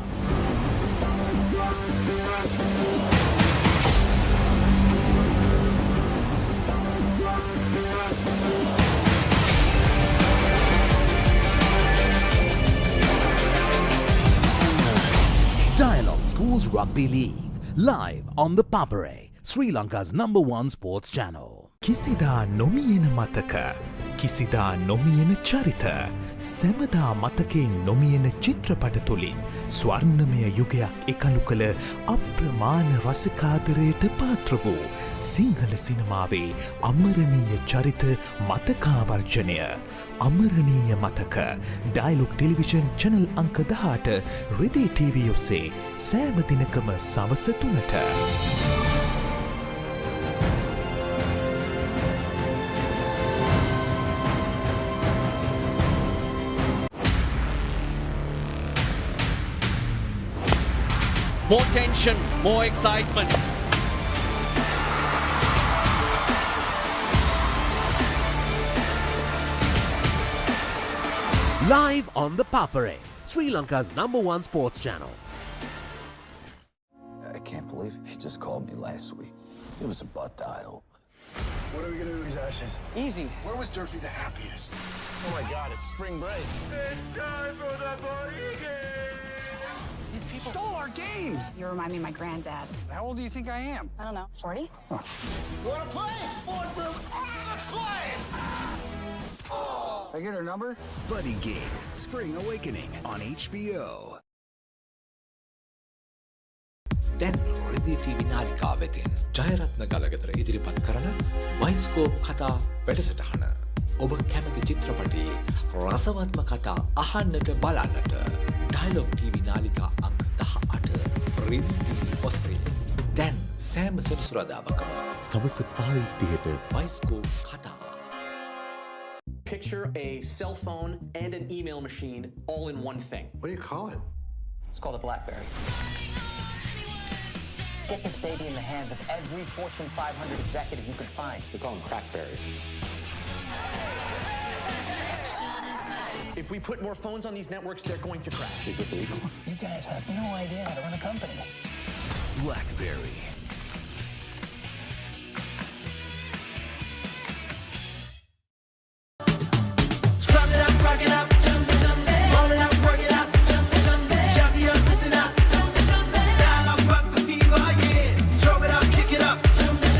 Dialog Schools Rugby League, live on the Papare, Sri Lanka's #1 sports channel. කිසිදා නොමියෙන මතක, කිසිදා නොමියෙන චරිත, සැමදා මතකෙන් නොමියෙන චිත්‍රපට තුළින් ස්වර්ණමය යුගයක් එකලු කළ අප්‍රමාණ රසිකාදරයට පාත්‍ර වූ සිංහල සිනමාවේ අමරණීය චරිත මතකාවර්ජනය. අමරණීය මතක ඩයිලොග් ටෙලිවිෂන් චැනල් අංක 18 රිදී TV ඔස්සේ සෑම දිනකම සවස 3ට. More tension, more excitement. Live on the Papare, Sri Lanka's #1 sports channel. I can't believe he just called me last week. It was a butt dial. What are we gonna do with these ashes? Easy. Where was Durfee the happiest? Oh my God, it's spring break. It's time for the body game. These people stole our games. You remind me of my granddad. How old do you think I am? I don't know, 40? Huh. You wanna play? 4, 2, let's play! I get her number? Buddy Games, Spring Awakening on HBO. දැන් රිදී TV නාලිකා වෙතින් ජයරත්න ගලගෙදර ඉදිරිපත් කරන bioscope කතා වැඩසටහන. ඔබ කැමති චිත්‍රපටයේ රසවත්ම කතා අහන්නට බලන්නට ඩයලොග් TV නාලිකා අංක 18 රිදී TV ඔස්සේ දැන් සෑම සෙනසුරාදාකම සවස 5:30ට බයිස්කෝප් කතා. Picture a cell phone and an email machine all in one thing. What do you call it? It's called a BlackBerry. Get this baby in the hands of every Fortune 500 executive you could find. We call them crackberries. If we put more phones on these networks, they're going to crash. Is this illegal? You guys have no idea how to run a company. BlackBerry. Scrub it up, rock it up, roll it up, work it up, champions listen up, dialogue, rock the fever, yeah. Throw it up, kick it up, jump it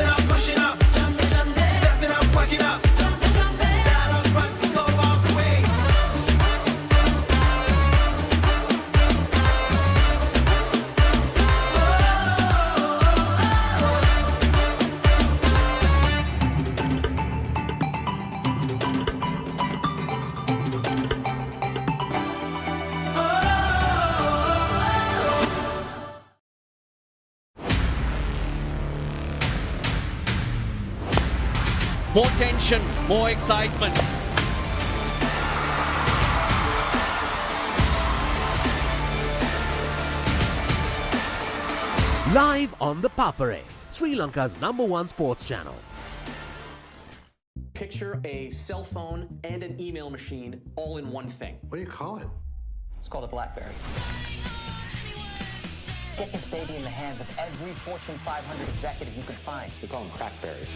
up, push it up, step it up, work it up. Dialogue, rock, we go all the way. More tension, more excitement. Live on the Papare, Sri Lanka's #1 sports channel. Picture a cell phone and an email machine all in one thing. What do you call it? It's called a BlackBerry. Get this baby in the hands of every Fortune 500 executive you could find. We call them crackberries.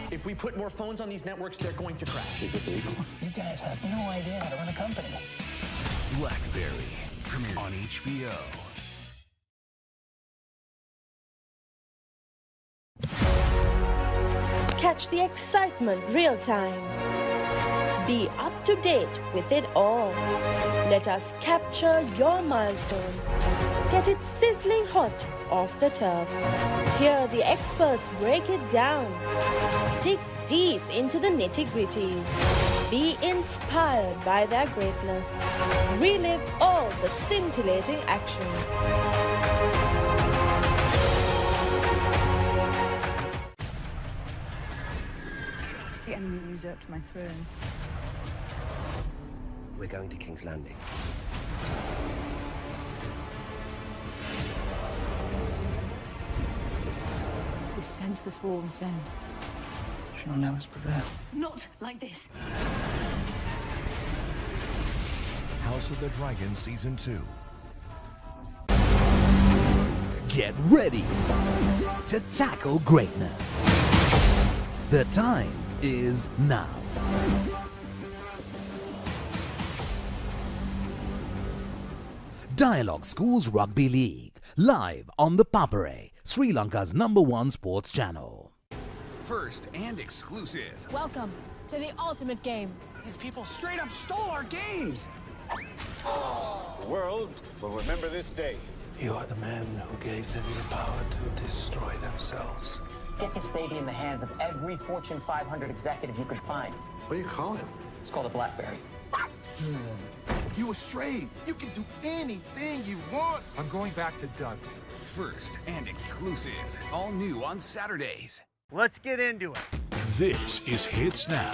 If we put more phones on these networks, they're going to crash. Is this illegal? You guys have no idea how to run a company. BlackBerry. Premiere on HBO. Catch the excitement real time. Be up to date with it all. Let us capture your milestones. Get it sizzling hot off the turf. Hear the experts break it down. Dig deep into the nitty-gritties. Be inspired by their greatness. Relive all the scintillating action. The enemy usurped my throne. We're going to King's Landing. This senseless war must end. Shall now us prevail. Not like this. House of the Dragon Season 2. Get ready to tackle greatness. The time is now. Dialog Schools Rugby League, live on the Papare, Sri Lanka's #1 sports channel. First and exclusive. Welcome to the ultimate game. These people straight up stole our games. The world will remember this day. You are the man who gave them the power to destroy themselves. Get this baby in the hands of every Fortune 500 executive you could find. What do you call it? It's called a BlackBerry. You astray. You can do anything you want. I'm going back to Doug's. First and exclusive. All new on Saturdays. Let's get into it. This is Hits Now,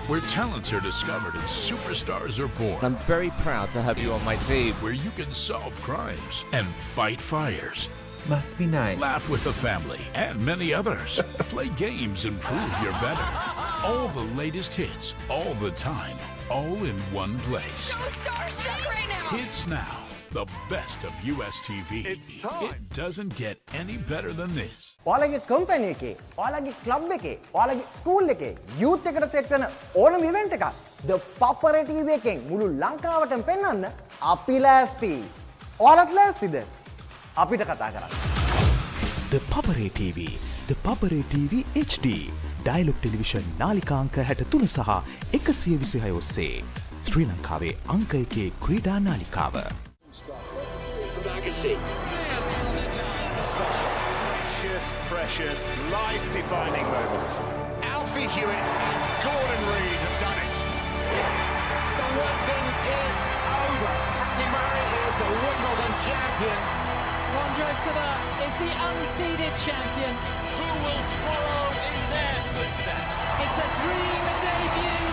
where talents are discovered and superstars are born. I'm very proud to have you on my team. Where you can solve crimes and fight fires. Must be nice. Laugh with the family and many others. Play games and prove you're better. All the latest hits, all the time, all in one place. So starstruck right now. Hits Now, the best of US TV. It's time. It doesn't get any better than this. ඔයාලගේ company එකේ, ඔයාලගේ club එකේ, ඔයාලගේ school එකේ youth එකට set වෙන ඕනම event එකක් The Papare TV එකෙන් මුළු ලංකාවටම පෙන්වන්න අපි ලෑස්ති. ඔයාලත් ලෑස්තිද? අපිට කතා කරන්න. The Papare TV, The Papare TV HD, Dialog Television නාලිකාංක 63 සහ 126 ඔස්සේ ශ්‍රී ලංකාවේ අංක 1 ක්‍රීඩා නාලිකාව. Precious, life-defining moments. Alfie Hewitt and Gordon Reid have done it. The waiting is over. Happy Murray is the Wimbledon champion. Andre Sava is the unseeded champion. Who will follow in their footsteps? It's a dream debut.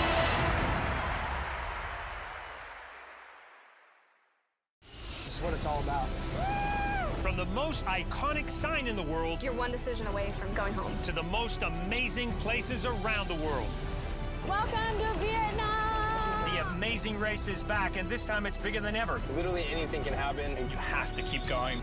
That's what it's all about. From the most iconic sign in the world, You're one decision away from going home. to the most amazing places around the world. Welcome to Vietnam! The amazing race is back, and this time it's bigger than ever. Literally anything can happen, and you have to keep going.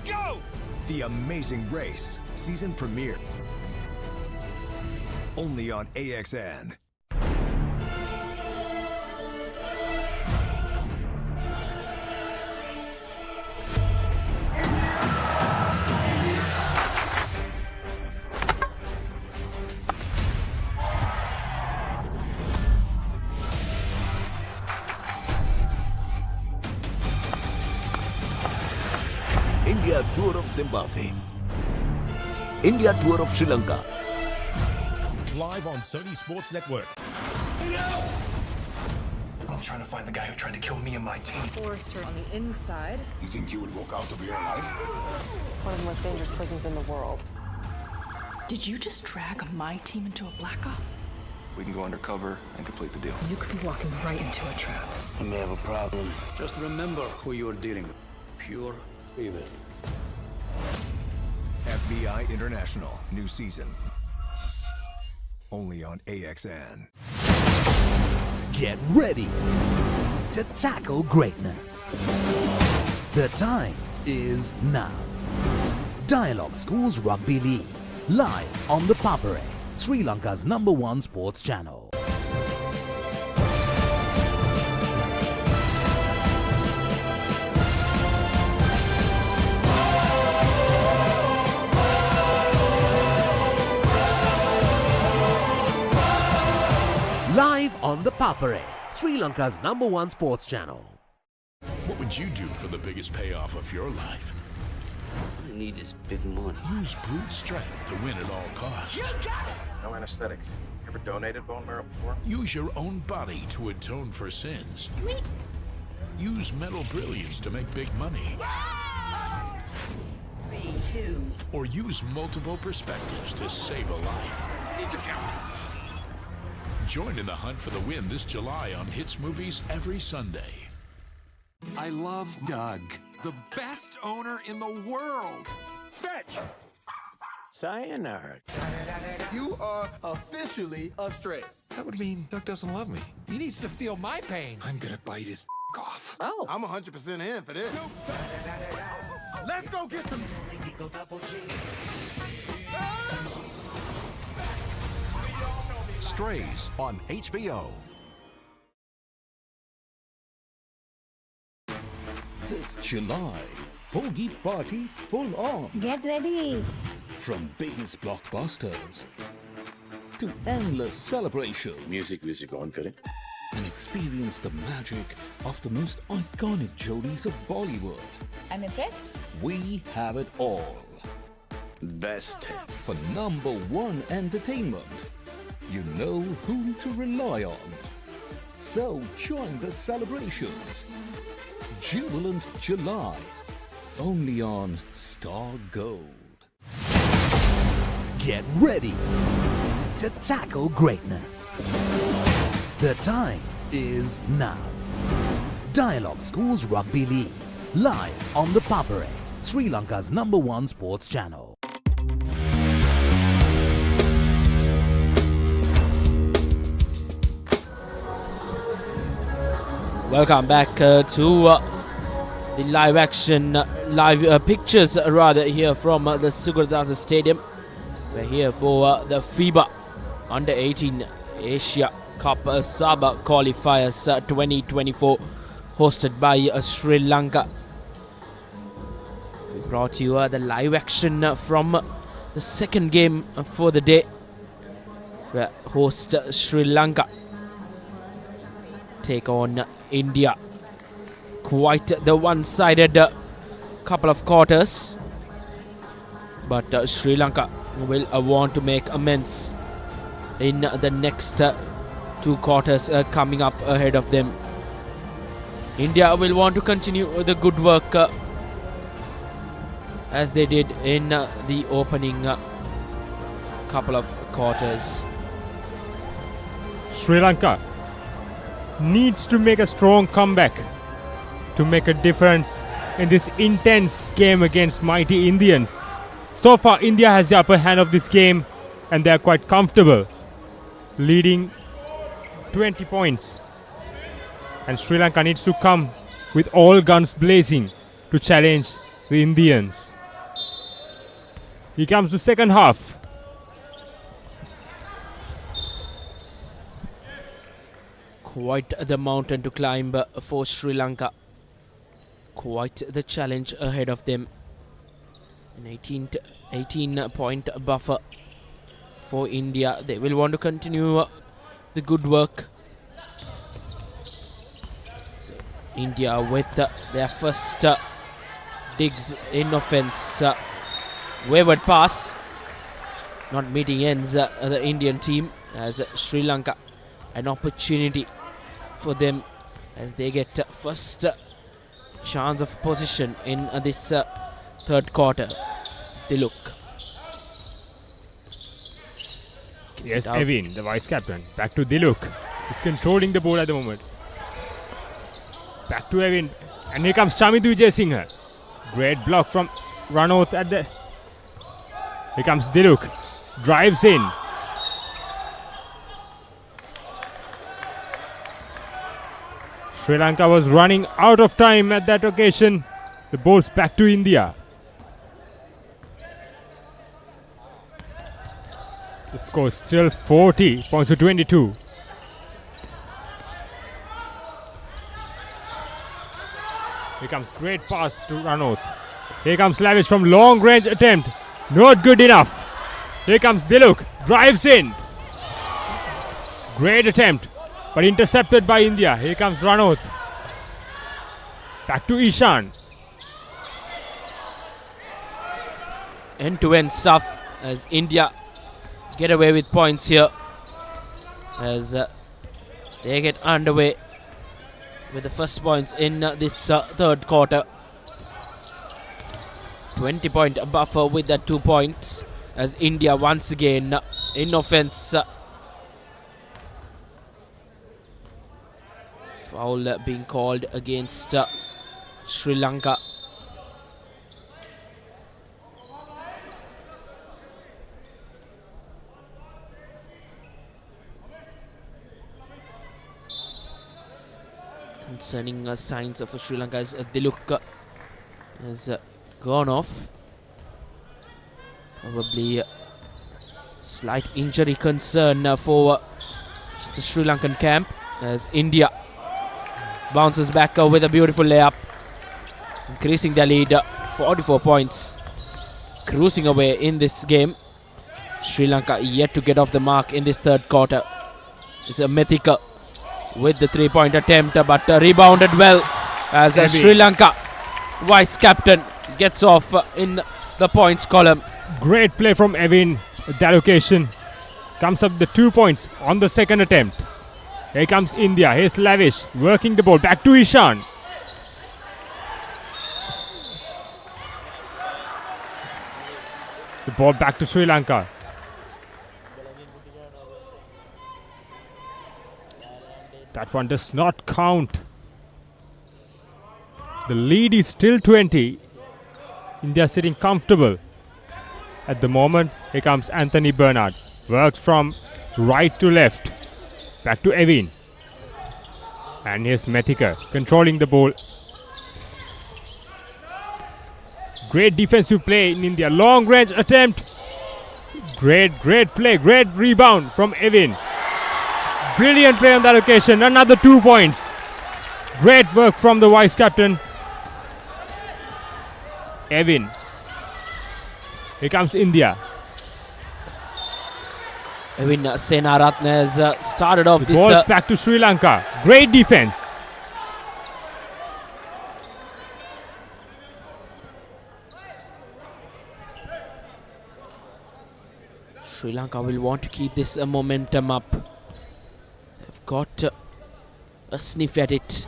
Go! The Amazing Race season premiere. Only on AXN. India Tour of Zimbabwe. India Tour of Sri Lanka. Live on Sony Sports Network. I'm trying to find the guy who tried to kill me and my team. Forrester on the inside. You think you would walk out of your life? It's one of the most dangerous prisons in the world. Did you just drag my team into a black op? We can go undercover and complete the deal. You could be walking right into a trap. I may have a problem. Just remember who you're dealing with. Pure evil. FBI International, new season. Only on AXN. Get ready to tackle greatness. The time is now. Dialog Schools Rugby League, live on the Papare, Sri Lanka's #1 sports channel. Live on the Papare, Sri Lanka's #1 sports channel. What would you do for the biggest payoff of your life? All I need is big money. Use brute strength to win at all costs. No anesthetic. Ever donated bone marrow before? Use your own body to atone for sins. Use mental brilliance to make big money. 3, 2. Or use multiple perspectives to save a life. Join in the hunt for the win this July on Hits Movies every Sunday. I love Doug, the best owner in the world. Fetch! Sayonara. You are officially a stray. That would mean Doug doesn't love me. He needs to feel my pain. I'm gonna bite his off. Oh. I'm 100% in for this. Let's go get some. Strays on HBO. This July, Bogey Party full on. Get ready. From biggest blockbusters to endless celebration. Music on kare. And experience the magic of the most iconic jodis of Bollywood. I'm impressed. We have it all. Best. For #1 entertainment, you know whom to rely on. So join the celebrations. Jubilant July, only on Star Gold. Get ready to tackle greatness. The time is now. Dialog Schools Rugby League, live on the Papare, Sri Lanka's #1 sports channel. Welcome back to the live action, live pictures rather here from the Sugathdasa Stadium. We're here for the FIBA Under-18 Asia Cup SABA Qualifiers 2024, hosted by Sri Lanka. We brought you the live action from the second game for the day, where host Sri Lanka take on India. Quite the one-sided couple of quarters, but Sri Lanka will want to make amends in the next 2 quarters coming up ahead of them. India will want to continue the good work as they did in the opening couple of quarters. Sri Lanka needs to make a strong comeback to make a difference in this intense game against mighty Indians. So far, India has the upper hand of this game and they are quite comfortable, leading 20 points. And Sri Lanka needs to come with all guns blazing to challenge the Indians. Here comes the second half. Quite the mountain to climb for Sri Lanka. Quite the challenge ahead of them. An 18-point buffer for India. They will want to continue the good work. So India with their first digs in offense. Wayward pass. Not meeting ends the Indian team, as Sri Lanka an opportunity for them as they get first chance of position in this third quarter. Dialog. Yes, Evin, the vice captain. Back to Dialog. He's controlling the ball at the moment. Back to Evin. And here comes Chamidu Vijayasinghe. Great block from Ranauth at the... Here comes Dialog. Drives in. Sri Lanka was running out of time at that occasion. The ball's back to India. The score is still 40 points to 22. Here comes great pass to Ranauth. Here comes Lavish from long range attempt. Not good enough. Here comes Dialog. Drives in. Great attempt, but intercepted by India. Here comes Ranauth. Back to Ishan. End-to-end stuff as India get away with points here as they get underway with the first points in this third quarter. 20-point buffer with the 2 points as India once again in offense. Foul being called against Sri Lanka. Concerning signs of Sri Lanka as Dialog has gone off. Probably slight injury concern for the Sri Lankan camp as India bounces back with a beautiful layup, increasing their lead 44 points, cruising away in this game. Sri Lanka yet to get off the mark in this third quarter. It's a Methika with the 3-point attempt, but rebounded well as Sri Lanka vice captain gets off in the points column. Great play from Evin at that occasion. Comes up the 2 points on the second attempt. Here comes India. Here's Lavish working the ball. Back to Ishan. The ball back to Sri Lanka. That one does not count. The lead is still 20. India sitting comfortable at the moment. Here comes Anthony Bernard. Works from right to left. Back to Evin. And here's Methika controlling the ball. Great defensive play in India. Long range attempt. Great play. Great rebound from Evin. Brilliant play on that occasion. Another 2 points. Great work from the vice captain, Evin. Here comes India. Evin Senaratne has started off this. Ball back to Sri Lanka. Great defense. Sri Lanka will want to keep this momentum up. They've got a sniff at it.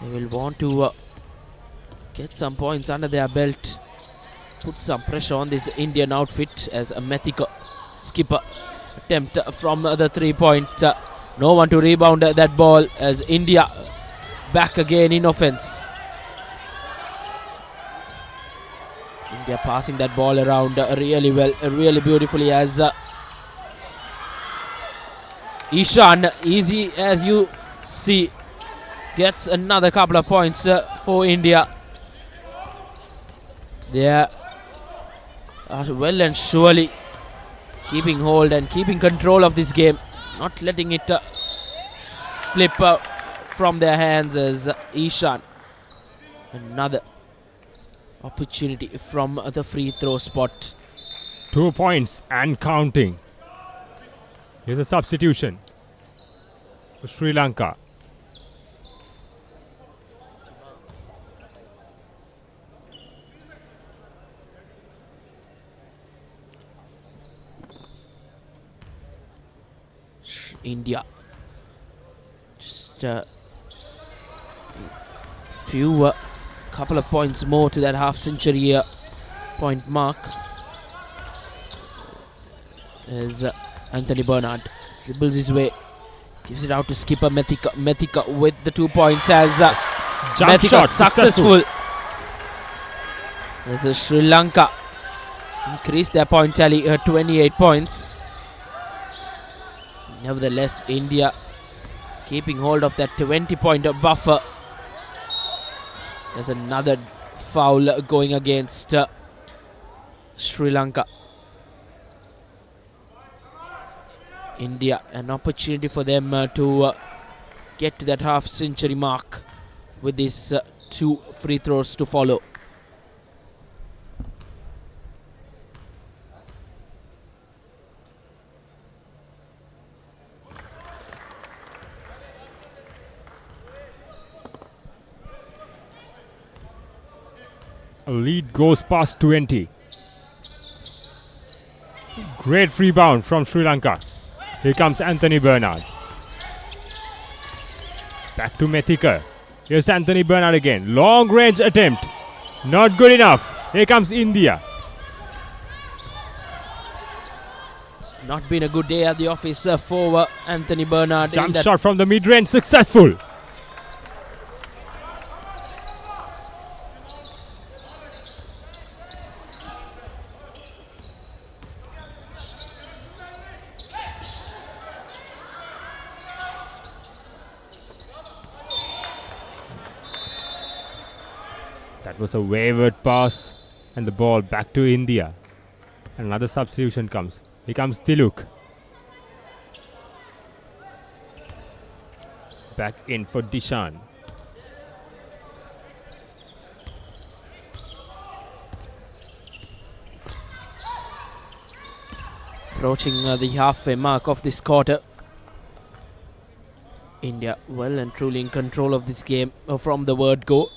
They will want to get some points under their belt. Put some pressure on this Indian outfit as a Methika skipper attempt from the 3-point No one to rebound that ball as India back again in offense. India passing that ball around really well, really beautifully as Ishan, easy as you see, gets another couple of points for India. They are well and surely keeping hold and keeping control of this game, not letting it slip from their hands as Ishan. Another opportunity from the free throw spot. 2 points and counting. Here's a substitution for Sri Lanka. India just few couple of points more to that half century point mark as Anthony Bernard dribbles his way, gives it out to skipper Methika. Methika with the 2 points as Methika successful. As Sri Lanka increase their point tally 28 points. Nevertheless, India keeping hold of that 20-point buffer. There's another foul going against Sri Lanka. India, an opportunity for them to get to that half century mark with these 2 free throws to follow. A lead goes past 20. Great rebound from Sri Lanka. Here comes Anthony Bernard. Back to Methika. Here's Anthony Bernard again. Long range attempt. Not good enough. Here comes India. It's not been a good day at the office for Anthony Bernard. Jump shot from the mid-range successful. That was a wayward pass and the ball back to India. Another substitution comes. Here comes Dialog. Back in for Dishan. Approaching the halfway mark of this quarter. India well and truly in control of this game from the word go.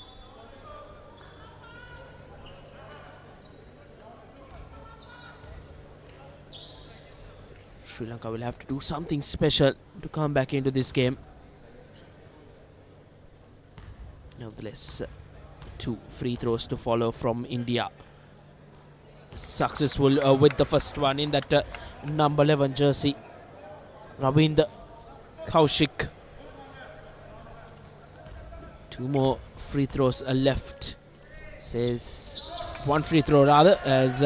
Sri Lanka will have to do something special to come back into this game. Nevertheless, 2 free throws to follow from India. Successful with the first one in that number 11 jersey. Ravinder Kaushik. 2 more free throws left. Says 1 free throw rather as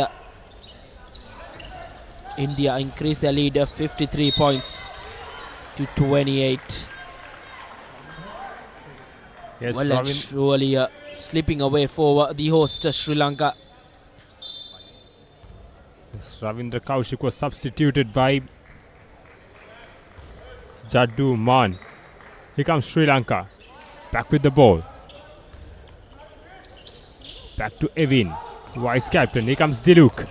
India increased their lead of 53 points to 28. Yes, well and surely slipping away for the host Sri Lanka. Yes, Ravindra Kaushik was substituted by Jaddu Man. Here comes Sri Lanka. Back with the ball. Back to Evin, vice captain. Here comes Dialog.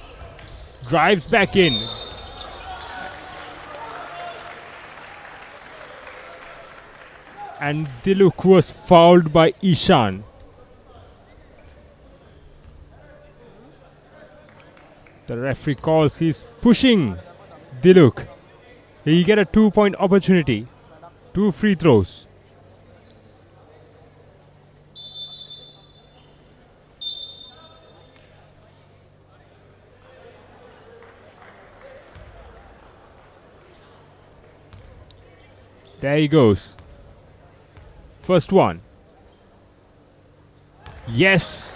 Drives back in. And Dialog was fouled by Ishan. The referee calls he's pushing Dialog. He get a 2-point opportunity. 2 free throws. There he goes. First one. Yes.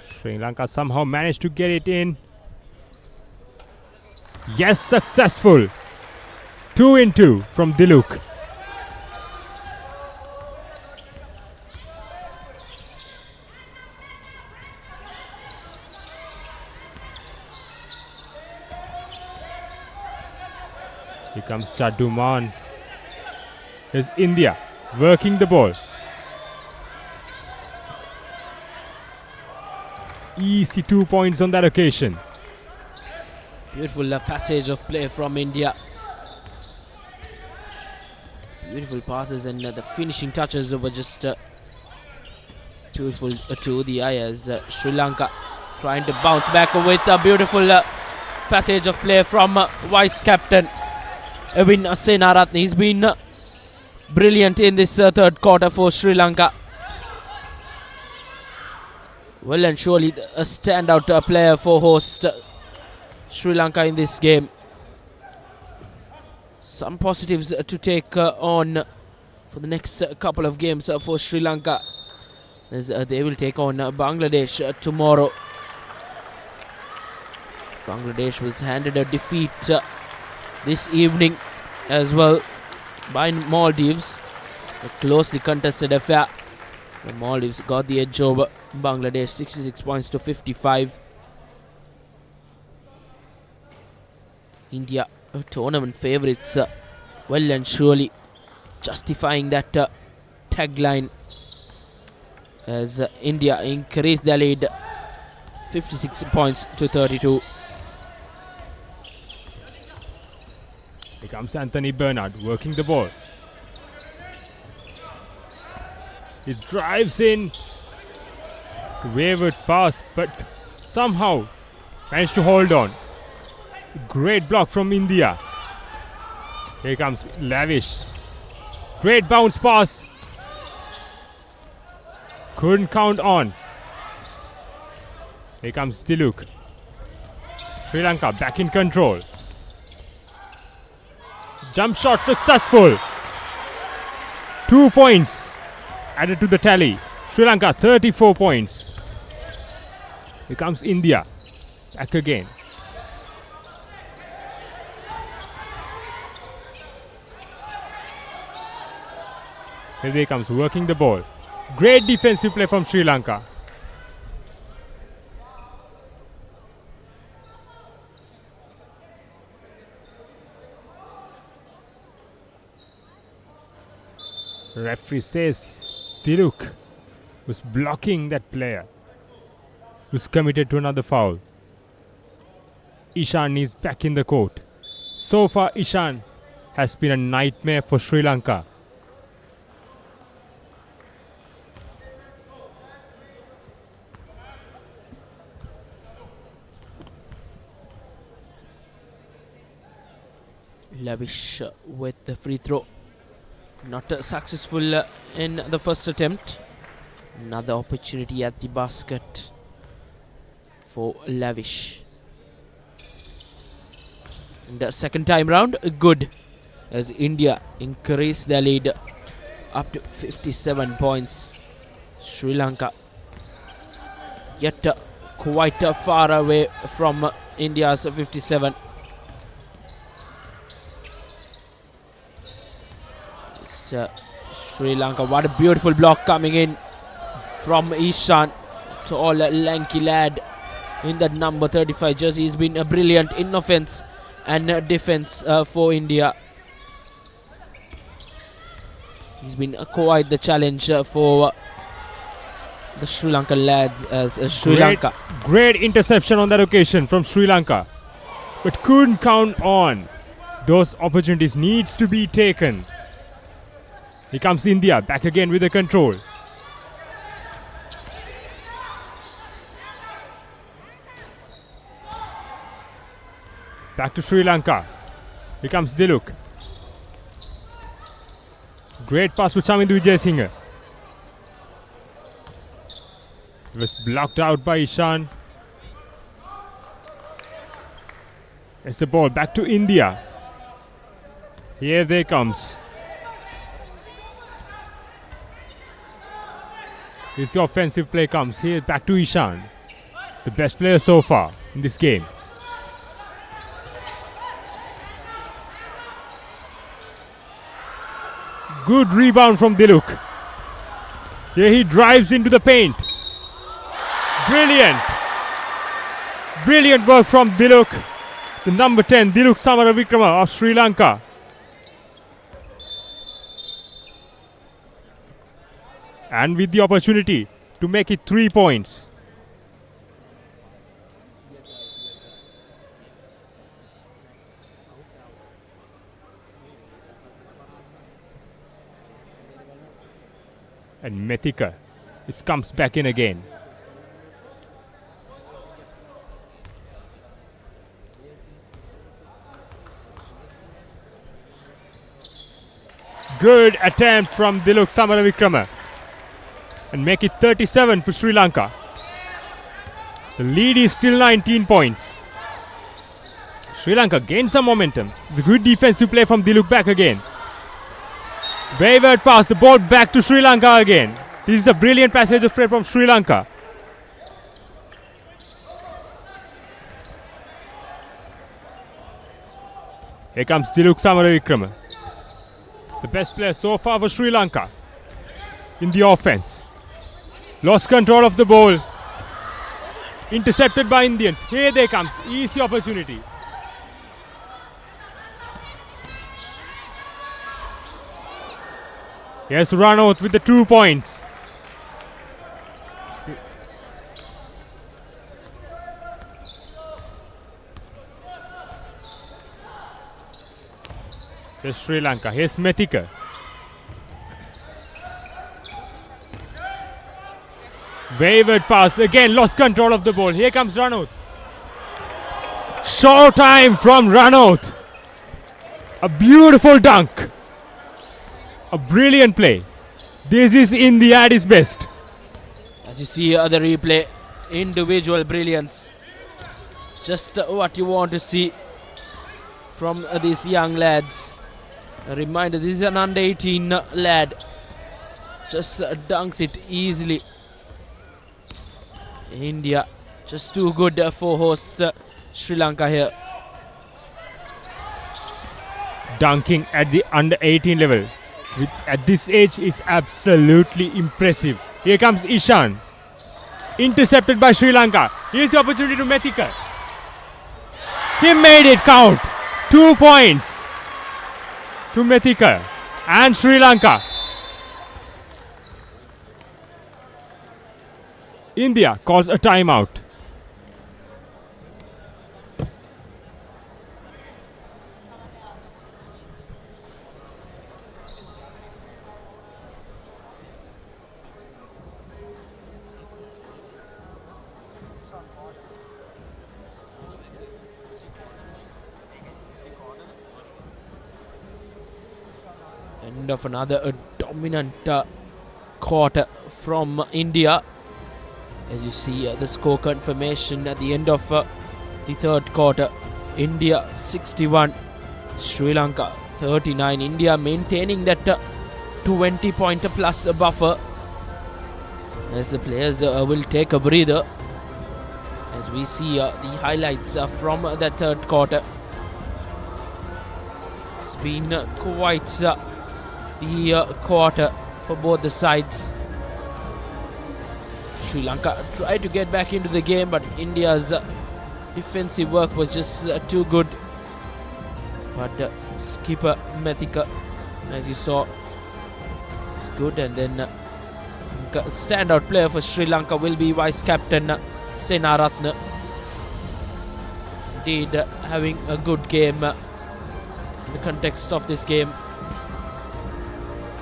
Sri Lanka somehow managed to get it in. Yes, successful. 2 in 2 from Dialog. Here comes Chaduman. Here's India working the ball. Easy 2 points on that occasion. Beautiful passage of play from India. Beautiful passes and the finishing touches were just beautiful to the eye as Sri Lanka trying to bounce back with a beautiful passage of play from vice captain Evin Senaratne. He's been brilliant in this third quarter for Sri Lanka. Well and surely a standout player for host Sri Lanka in this game. Some positives to take on for the next couple of games for Sri Lanka as they will take on Bangladesh tomorrow. Bangladesh was handed a defeat this evening as well by Maldives. A closely contested affair. The Maldives got the edge over Bangladesh 66 points to 55. India tournament favourites well and surely justifying that tagline as India increased their lead 56 points to 32. Here comes Anthony Bernard working the ball. He drives in. Wayward pass, but somehow managed to hold on. Great block from India. Here comes Lavish. Great bounce pass. Couldn't count on. Here comes Dialog. Sri Lanka back in control. Jump shot successful. 2 points added to the tally. Sri Lanka 34 points. Here comes India. Back again. Here they comes working the ball. Great defensive play from Sri Lanka. Referee says Dialog was blocking that player who's committed to another foul. Ishan is back in the court. So far Ishan has been a nightmare for Sri Lanka. Lavish with the free throw. Not successful in the first attempt. Another opportunity at the basket for Lavish. And the second time round, good as India increased their lead up to 57 points. Sri Lanka yet quite far away from India's 57. Sri Lanka, what a beautiful block coming in from Ishan. Tall, lanky lad in that number 35 jersey. He's been brilliant in offense and defense for India. He's been quite the challenge for the Sri Lankan lads as Sri Lanka. Great interception on that occasion from Sri Lanka, but couldn't count on. Those opportunities needs to be taken. Here comes India back again with the control. Back to Sri Lanka. Here comes Dialog. Great pass to Chamindu Vijayasinghe. It was blocked out by Ishan. It's the ball back to India. Here they comes. Here's the offensive play comes. Here back to Ishan. The best player so far in this game. Good rebound from Dialog. Here he drives into the paint. Brilliant. Brilliant work from Dialog. The number 10, Dialog Samaravikrama of Sri Lanka. And with the opportunity to make it 3 points. And Methika comes back in again. Good attempt from Dialog Samaravikrama. And make it 37 for Sri Lanka. The lead is still 19 points. Sri Lanka gains some momentum. It's a good defensive play from Dialog back again. Wayward pass, the ball back to Sri Lanka again. This is a brilliant passage of play from Sri Lanka. Here comes Dialog Samaravikrama. The best player so far for Sri Lanka in the offense. Lost control of the ball. Intercepted by Indians. Here they come. Easy opportunity. Here's Ranauth with the 2 points. Here's Sri Lanka. Here's Methika. Wayward pass. Again lost control of the ball. Here comes Ranauth. Short time from Ranauth. A beautiful dunk. A brilliant play. This is India at its best. As you see the replay, individual brilliance. Just what you want to see from these young lads. A reminder, this is an under 18 lad. Just dunks it easily. India just too good for host Sri Lanka here. Dunking at the under 18 level at this age is absolutely impressive. Here comes Ishan. Intercepted by Sri Lanka. Here's the opportunity to Methika. He made it count. 2 points to Methika and Sri Lanka. India calls a timeout. End of another dominant quarter from India. As you see the score confirmation at the end of the third quarter. India 61, Sri Lanka 39. India maintaining that 20-point plus buffer. As the players will take a breather. As we see the highlights from the third quarter. It's been quite the quarter for both the sides. Sri Lanka tried to get back into the game, but India's defensive work was just too good. But skipper Methika, as you saw, is good. And then standout player for Sri Lanka will be vice captain Senaratne. Indeed, having a good game in the context of this game.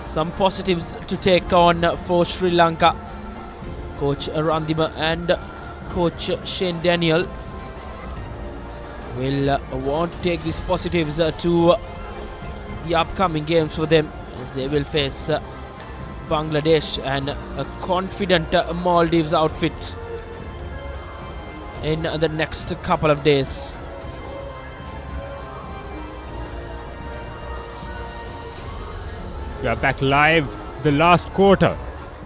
Some positives to take on for Sri Lanka. Coach Randima and Coach Shane Daniel will want to take these positives to the upcoming games for them, as they will face Bangladesh and a confident Maldives outfit in the next couple of days. We are back live, the last quarter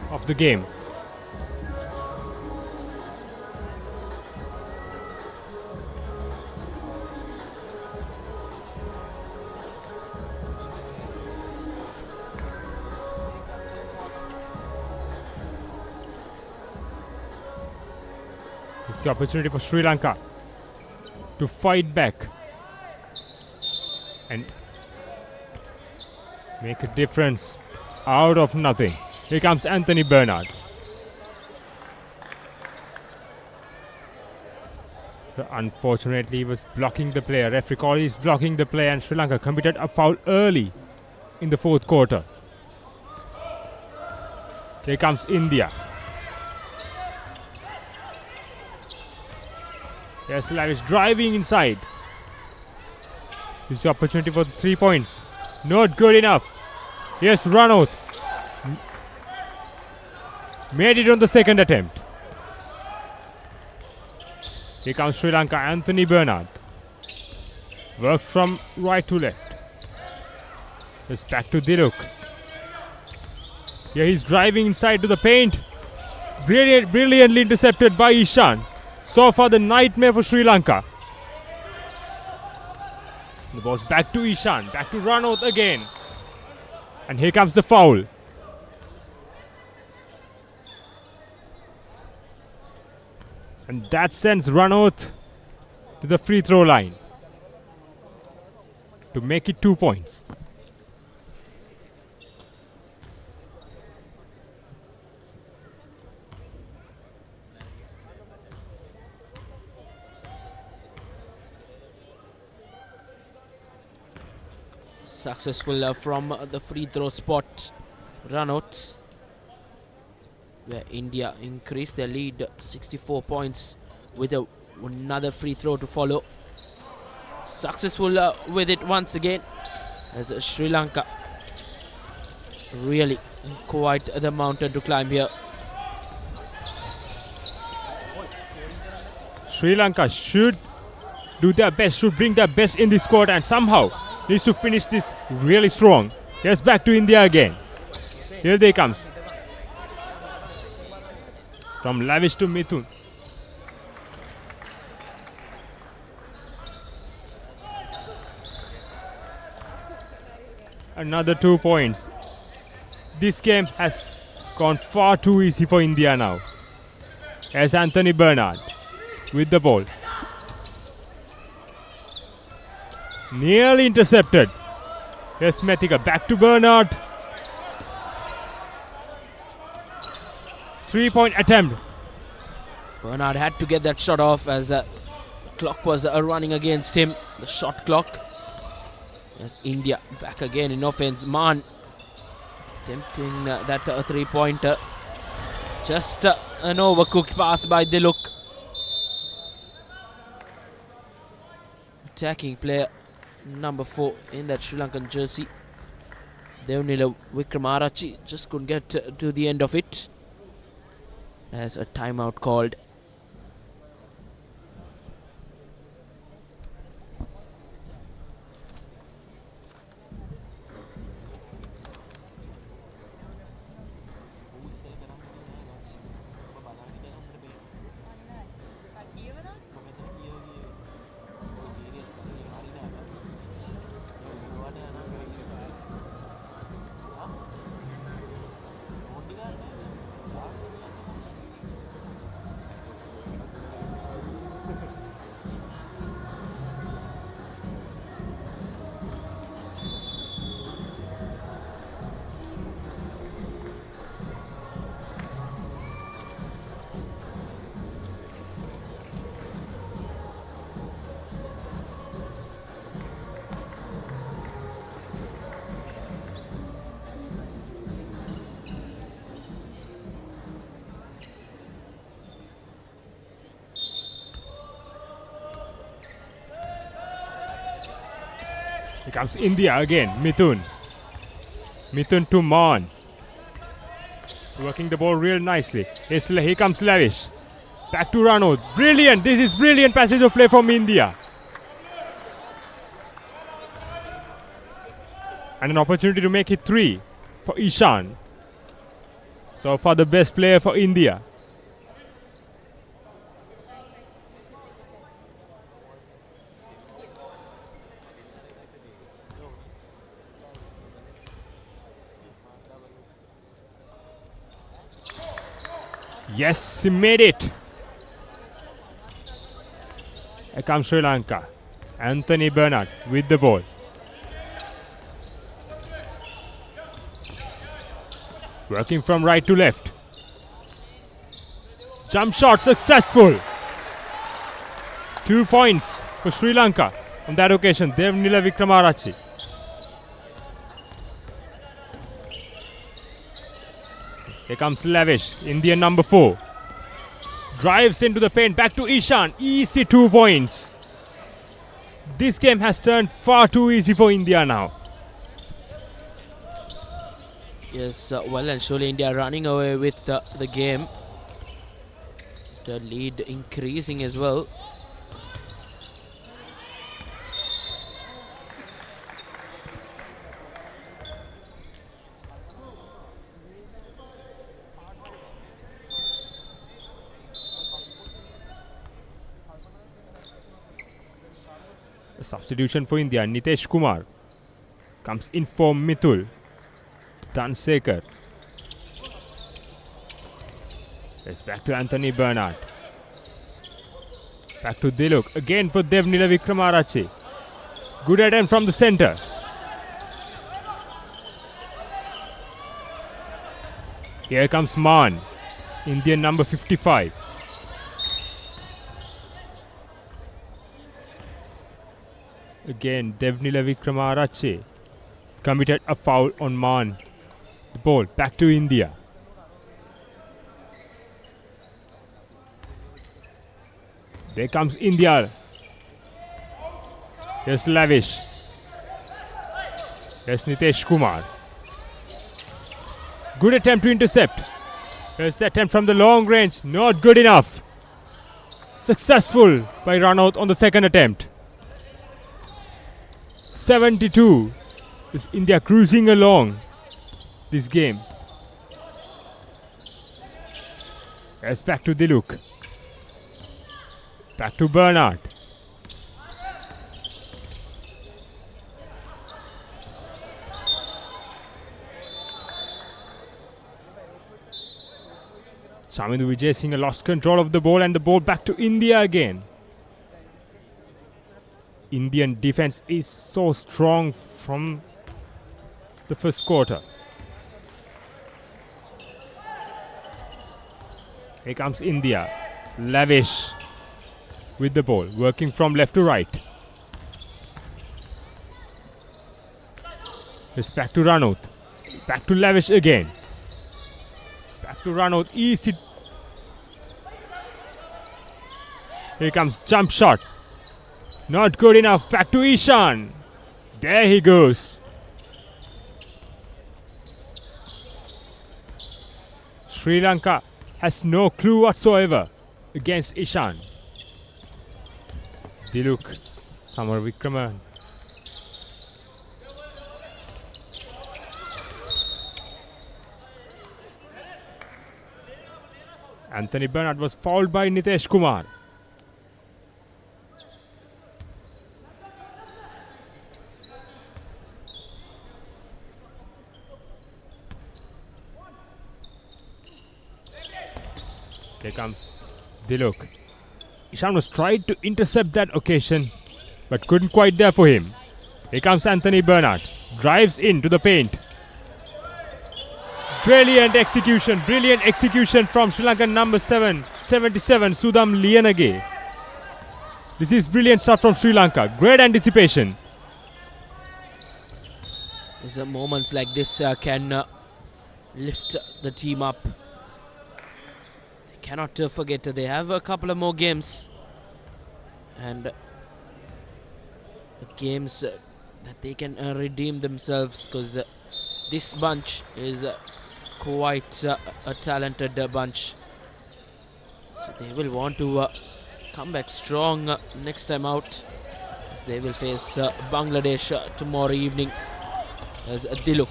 of the game. It's the opportunity for Sri Lanka to fight back and make a difference out of nothing. Here comes Anthony Bernard. Unfortunately, he was blocking the player. Referee call is blocking the play, and Sri Lanka committed a foul early in the fourth quarter. Here comes India. Yes, Lavish driving inside. This is the opportunity for the 3 points. Not good enough. Yes, run out. Made it on the second attempt. Here comes Sri Lanka, Anthony Bernard. Works from right to left. It's back to Dialog. Here he's driving inside to the paint. Brilliantly intercepted by Ishan. So far the nightmare for Sri Lanka. The ball's back to Ishan. Back to Ranauth again. And here comes the foul. And that sends Ranauth to the free throw line to make it 2 points. Successful from the free throw spot. Ranauth, where India increased their lead 64 points with another free throw to follow. Successful with it once again, as Sri Lanka really quite the mountain to climb here. Sri Lanka should do their best, should bring their best in this quarter, and somehow needs to finish this really strong. Yes, back to India again. Here they comes. From Lavish to Mithun. Another 2 points. This game has gone far too easy for India now. As Anthony Bernard with the ball. Nearly intercepted. Yes, Methika back to Bernard. 3-point attempt. Bernard had to get that shot off as the clock was running against him. The shot clock. Yes, India back again in offense. Man attempting that 3-pointer. Just an overcooked pass by Dialog. Attacking player number 4 in that Sri Lankan jersey. Devnila Wickramaarachi just couldn't get to the end of it. As a timeout called. Here comes India again. Mithun. Mithun to Maan. He's working the ball real nicely. Here comes Lavish. Back to Ranauth. Brilliant. This is brilliant passage of play from India. And an opportunity to make it 3. for Ishan. So far the best player for India. Yes, he made it. Here comes Sri Lanka. Anthony Bernard with the ball. Working from right to left. Jump shot successful. 2 points for Sri Lanka on that occasion. Devnila Wickramaratche. Here comes Lavish, Indian number 4. Drives into the paint, back to Ishan. Easy 2 points. This game has turned far too easy for India now. Yes, well and surely India running away with the game. The lead increasing as well. A substitution for India. Nitesh Kumar comes in for Mithul. Tansekar. It's back to Anthony Bernard. Back to Dialog. Again for Devnila Wickramaratche. Good attempt from the center. Here comes Man. Indian number 55. Again, Devnila Wickramaratche committed a foul on Man. The ball back to India. There comes India. Here's Lavish. Here's Nitesh Kumar. Good attempt to intercept. Here's the attempt from the long range. Not good enough. Successful by Ranauth on the second attempt. 72 is India cruising along this game. As back to Dialog. Back to Bernard. Chamindu Vijay Singh lost control of the ball and the ball back to India again. Indian defense is so strong from the first quarter. Here comes India. Lavish with the ball, working from left to right. It's back to Ranauth. Back to Lavish again. Back to Ranauth. Easy. Here comes jump shot. Not good enough. Back to Ishan. There he goes. Sri Lanka has no clue whatsoever against Ishan. Dialog. Samar Wickraman. Anthony Bernard was fouled by Nitesh Kumar. Here comes Dialog. Ishan was tried to intercept that occasion, but couldn't quite there for him. Here comes Anthony Bernard. Drives into the paint. Brilliant execution from Sri Lankan number 77, Sudham Liyanage. This is brilliant stuff from Sri Lanka. Great anticipation. Moments like this can lift the team up. They cannot forget they have a couple of more games. And the games that they can redeem themselves, because this bunch is quite a talented bunch. So they will want to come back strong next time out, as they will face Bangladesh tomorrow evening. As Dialog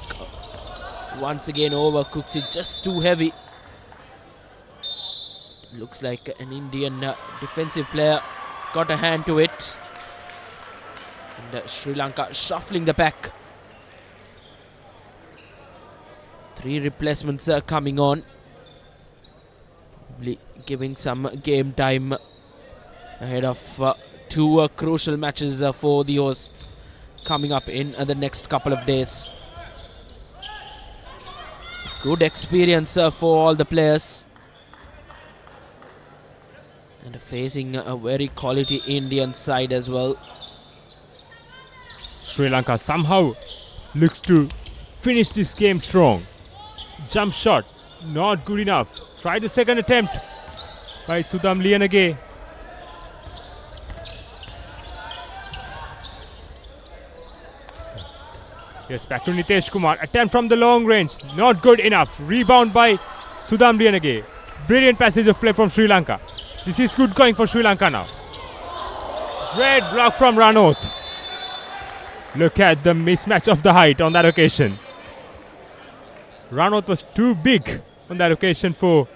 once again overcooks it, just too heavy. Looks like an Indian defensive player got a hand to it. And Sri Lanka shuffling the pack. 3 replacements coming on. Probably giving some game time ahead of 2 crucial matches for the hosts coming up in the next couple of days. Good experience for all the players. And facing a very quality Indian side as well. Sri Lanka somehow looks to finish this game strong. Jump shot, not good enough. Try the second attempt by Sudam Lianage. Yes, back to Nitesh Kumar. Attempt from the long range, not good enough. Rebound by Sudam Lianage. Brilliant passage of play from Sri Lanka. This is good going for Sri Lanka now. Great block from Ranot. Look at the mismatch of the height on that occasion. Ranot was too big on that occasion for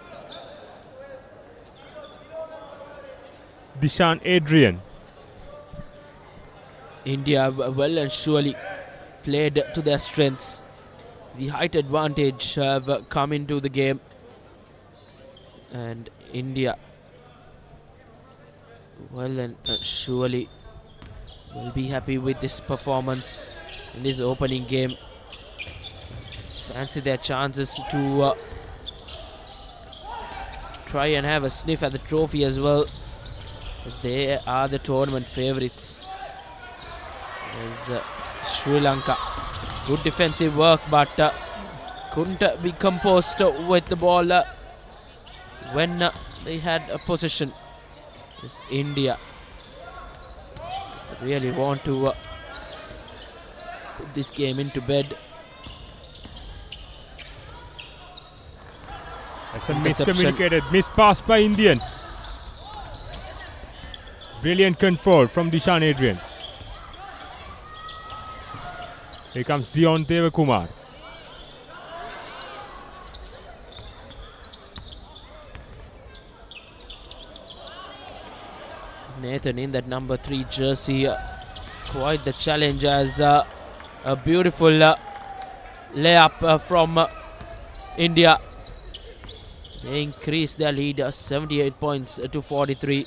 Dishan Adrian. India well and surely played to their strengths. The height advantage have come into the game. And India well and surely will be happy with this performance in this opening game. Fancy their chances to try and have a sniff at the trophy as well, as they are the tournament favourites. As Sri Lanka, good defensive work, but couldn't be composed with the ball when they had a possession. As India really want to put this game into bed. That's a miscommunicated, mispass by Indians. Brilliant control from Dishan Adrian. Here comes Dion Devakumar. Nathan in that number 3 jersey, quite the challenge, as a beautiful layup from India. They increase their lead 78 points to 43.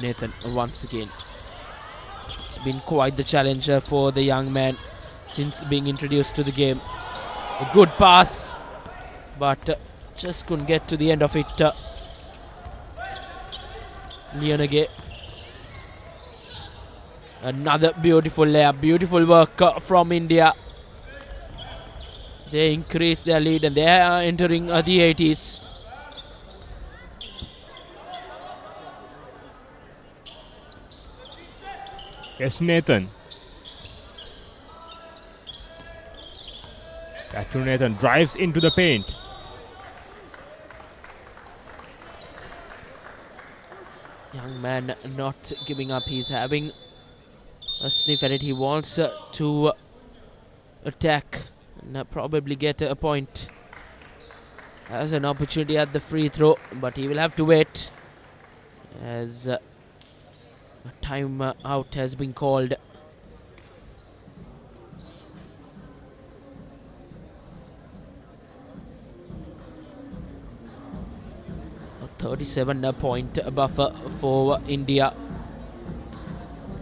Nathan once again. It's been quite the challenge for the young man since being introduced to the game. A good pass, but just couldn't get to the end of it. Lianage. Another beautiful layup, beautiful work from India. They increase their lead and they are entering the 80s. Yes, Nathan. Back to Nathan, drives into the paint. Young man not giving up. He's having a sniff at it. He wants to attack and probably get a point. Has an opportunity at the free throw, but he will have to wait as a time out has been called. A 37-point buffer for India.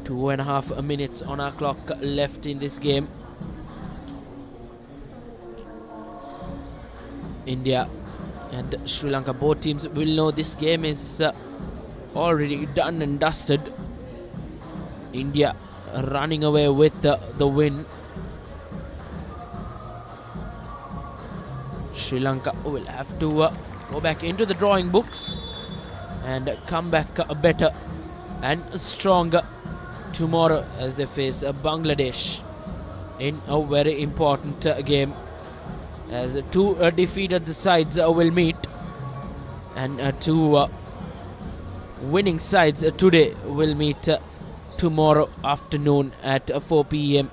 2.5 minutes on our clock left in this game. India and Sri Lanka, both teams will know this game is already done and dusted. India running away with the win. Sri Lanka will have to go back into the drawing books and come back better and stronger tomorrow as they face Bangladesh in a very important game, as 2 defeated sides will meet, and 2 winning sides today will meet tomorrow afternoon at 4 p.m.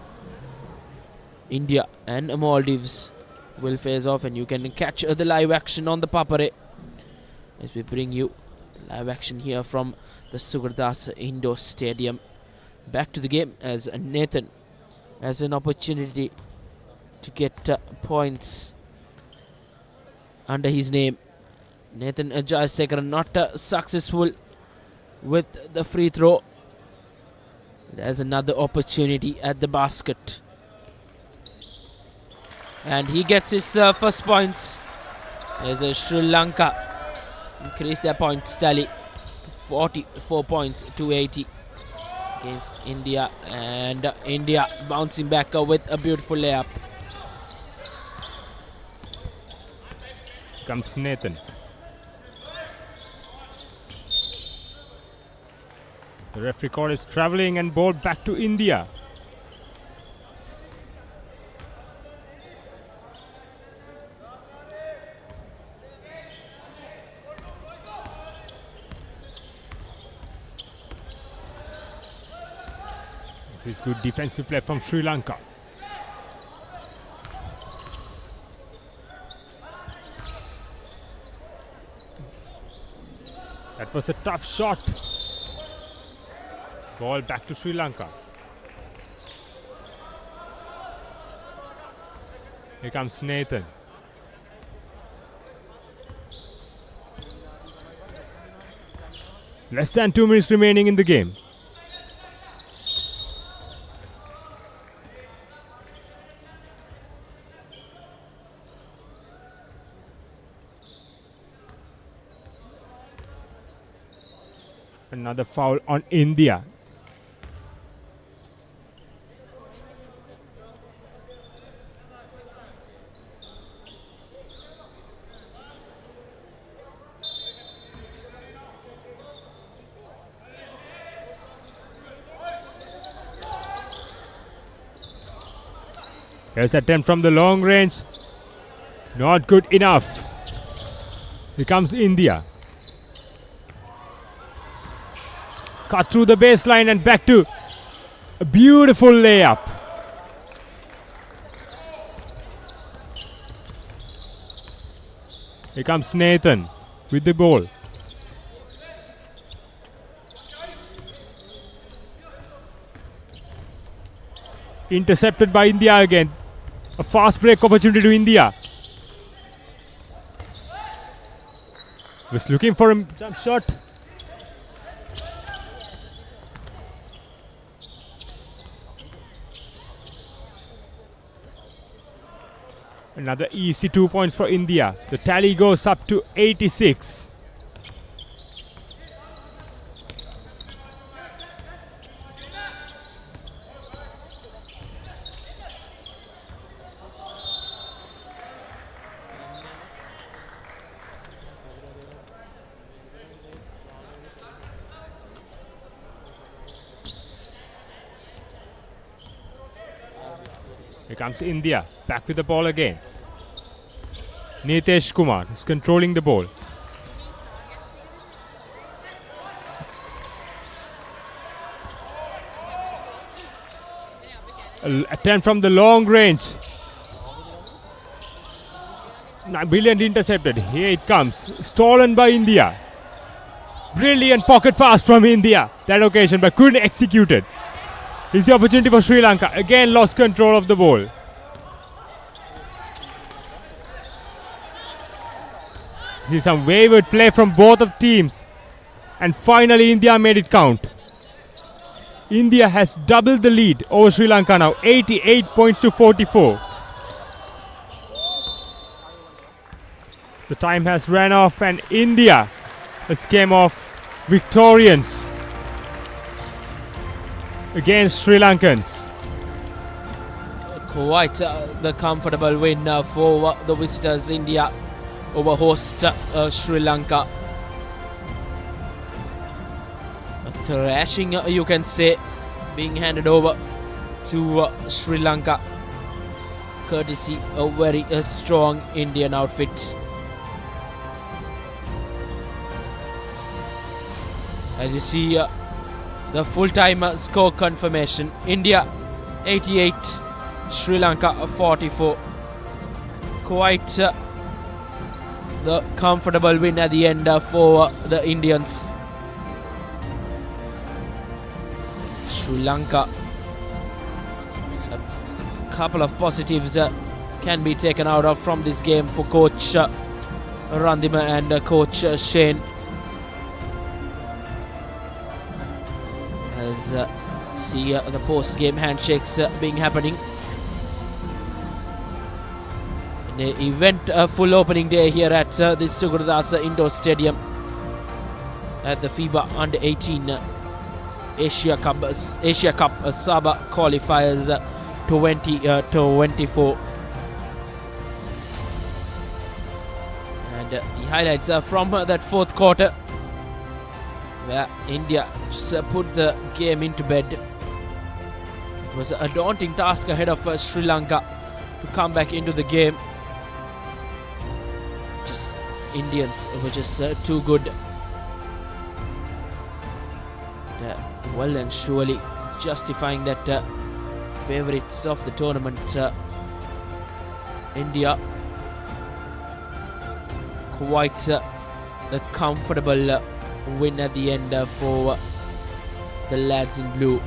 India and Maldives will face off, and you can catch the live action on the Papare as we bring you live action here from the Sugathdasa Indoor Stadium. Back to the game as Nathan has an opportunity to get points under his name. Nathan Jayasekara not successful with the free throw. There's another opportunity at the basket, and he gets his first points as Sri Lanka increase their points tally 44 points to 80 against India, and India bouncing back with a beautiful layup. Comes Nathan. The referee court is travelling, and ball back to India. This is good defensive play from Sri Lanka. That was a tough shot. Ball back to Sri Lanka. Here comes Nathan. Less than 2 minutes remaining in the game. Another foul on India. Here's an attempt from the long range. Not good enough. Here comes India. Cut through the baseline and back to a beautiful layup. Here comes Nathan with the ball. Intercepted by India again. A fast break opportunity to India. Was looking for a jump shot. Another easy 2 points for India. The tally goes up to 86. Here comes India, back with the ball again. Nitesh Kumar is controlling the ball. Attempt from the long range. Brilliant intercepted. Here it comes. Stolen by India. Brilliant pocket pass from India that occasion, but couldn't execute it. Here's the opportunity for Sri Lanka. Again lost control of the ball. This is some wayward play from both of teams. And finally India made it count. India has doubled the lead over Sri Lanka now. 88 points to 44. The time has ran off and India has came off victorious against Sri Lankans. Quite the comfortable win for the visitors. India over host Sri Lanka. A thrashing, you can say, being handed over to Sri Lanka, courtesy a very strong Indian outfit. As you see, the full-time score confirmation. India 88, Sri Lanka 44. Quite the comfortable win at the end for the Indians. Sri Lanka, a couple of positives can be taken out of from this game for coach Randima and coach Shane, as see the post-game handshakes being happening. In the event full opening day here at the Sugathdasa Indoor Stadium at the FIBA U18 Asia Cup SABA Qualifiers 2024. And the highlights are from that fourth quarter, where India just put the game into bed. It was a daunting task ahead of Sri Lanka to come back into the game. Just Indians were just too good. Well and surely justifying that favourites of the tournament, India, quite the comfortable win at the end for the lads in blue.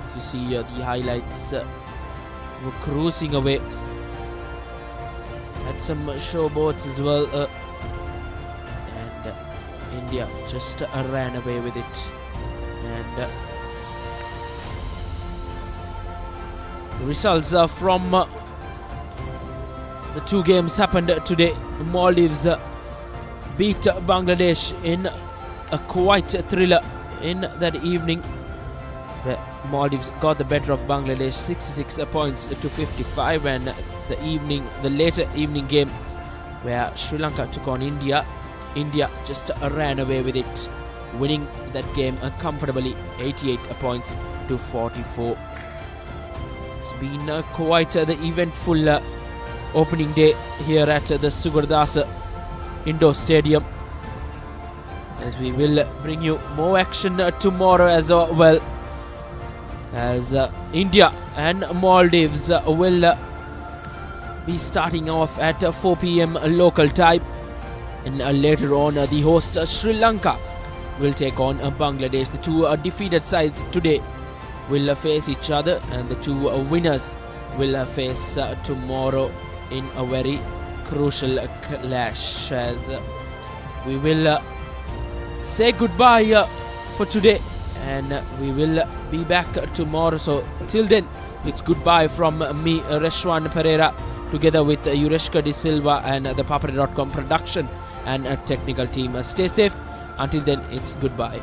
As you see the highlights, were cruising away. Had some showboats as well, and India just ran away with it. And the results from the two games happened today. Maldives beat Bangladesh in a quite thriller in that evening, where Maldives got the better of Bangladesh 66 points to 55, and the later evening game where Sri Lanka took on India, India just ran away with it, winning that game comfortably 88 points to 44. It's been quite the eventful opening day here at the Sugathdasa Indoor Stadium, as we will bring you more action tomorrow as well, as India and Maldives will be starting off at 4 p.m. local time, and later on the host Sri Lanka will take on Bangladesh. The two defeated sides today will face each other, and the two winners will face tomorrow in a very crucial clash, as we will say goodbye for today, and we will be back tomorrow. So till then, it's goodbye from me, Reshwan Pereira, together with Yureshka De Silva and the Papare.com production and technical team. Stay safe. Until then, it's goodbye.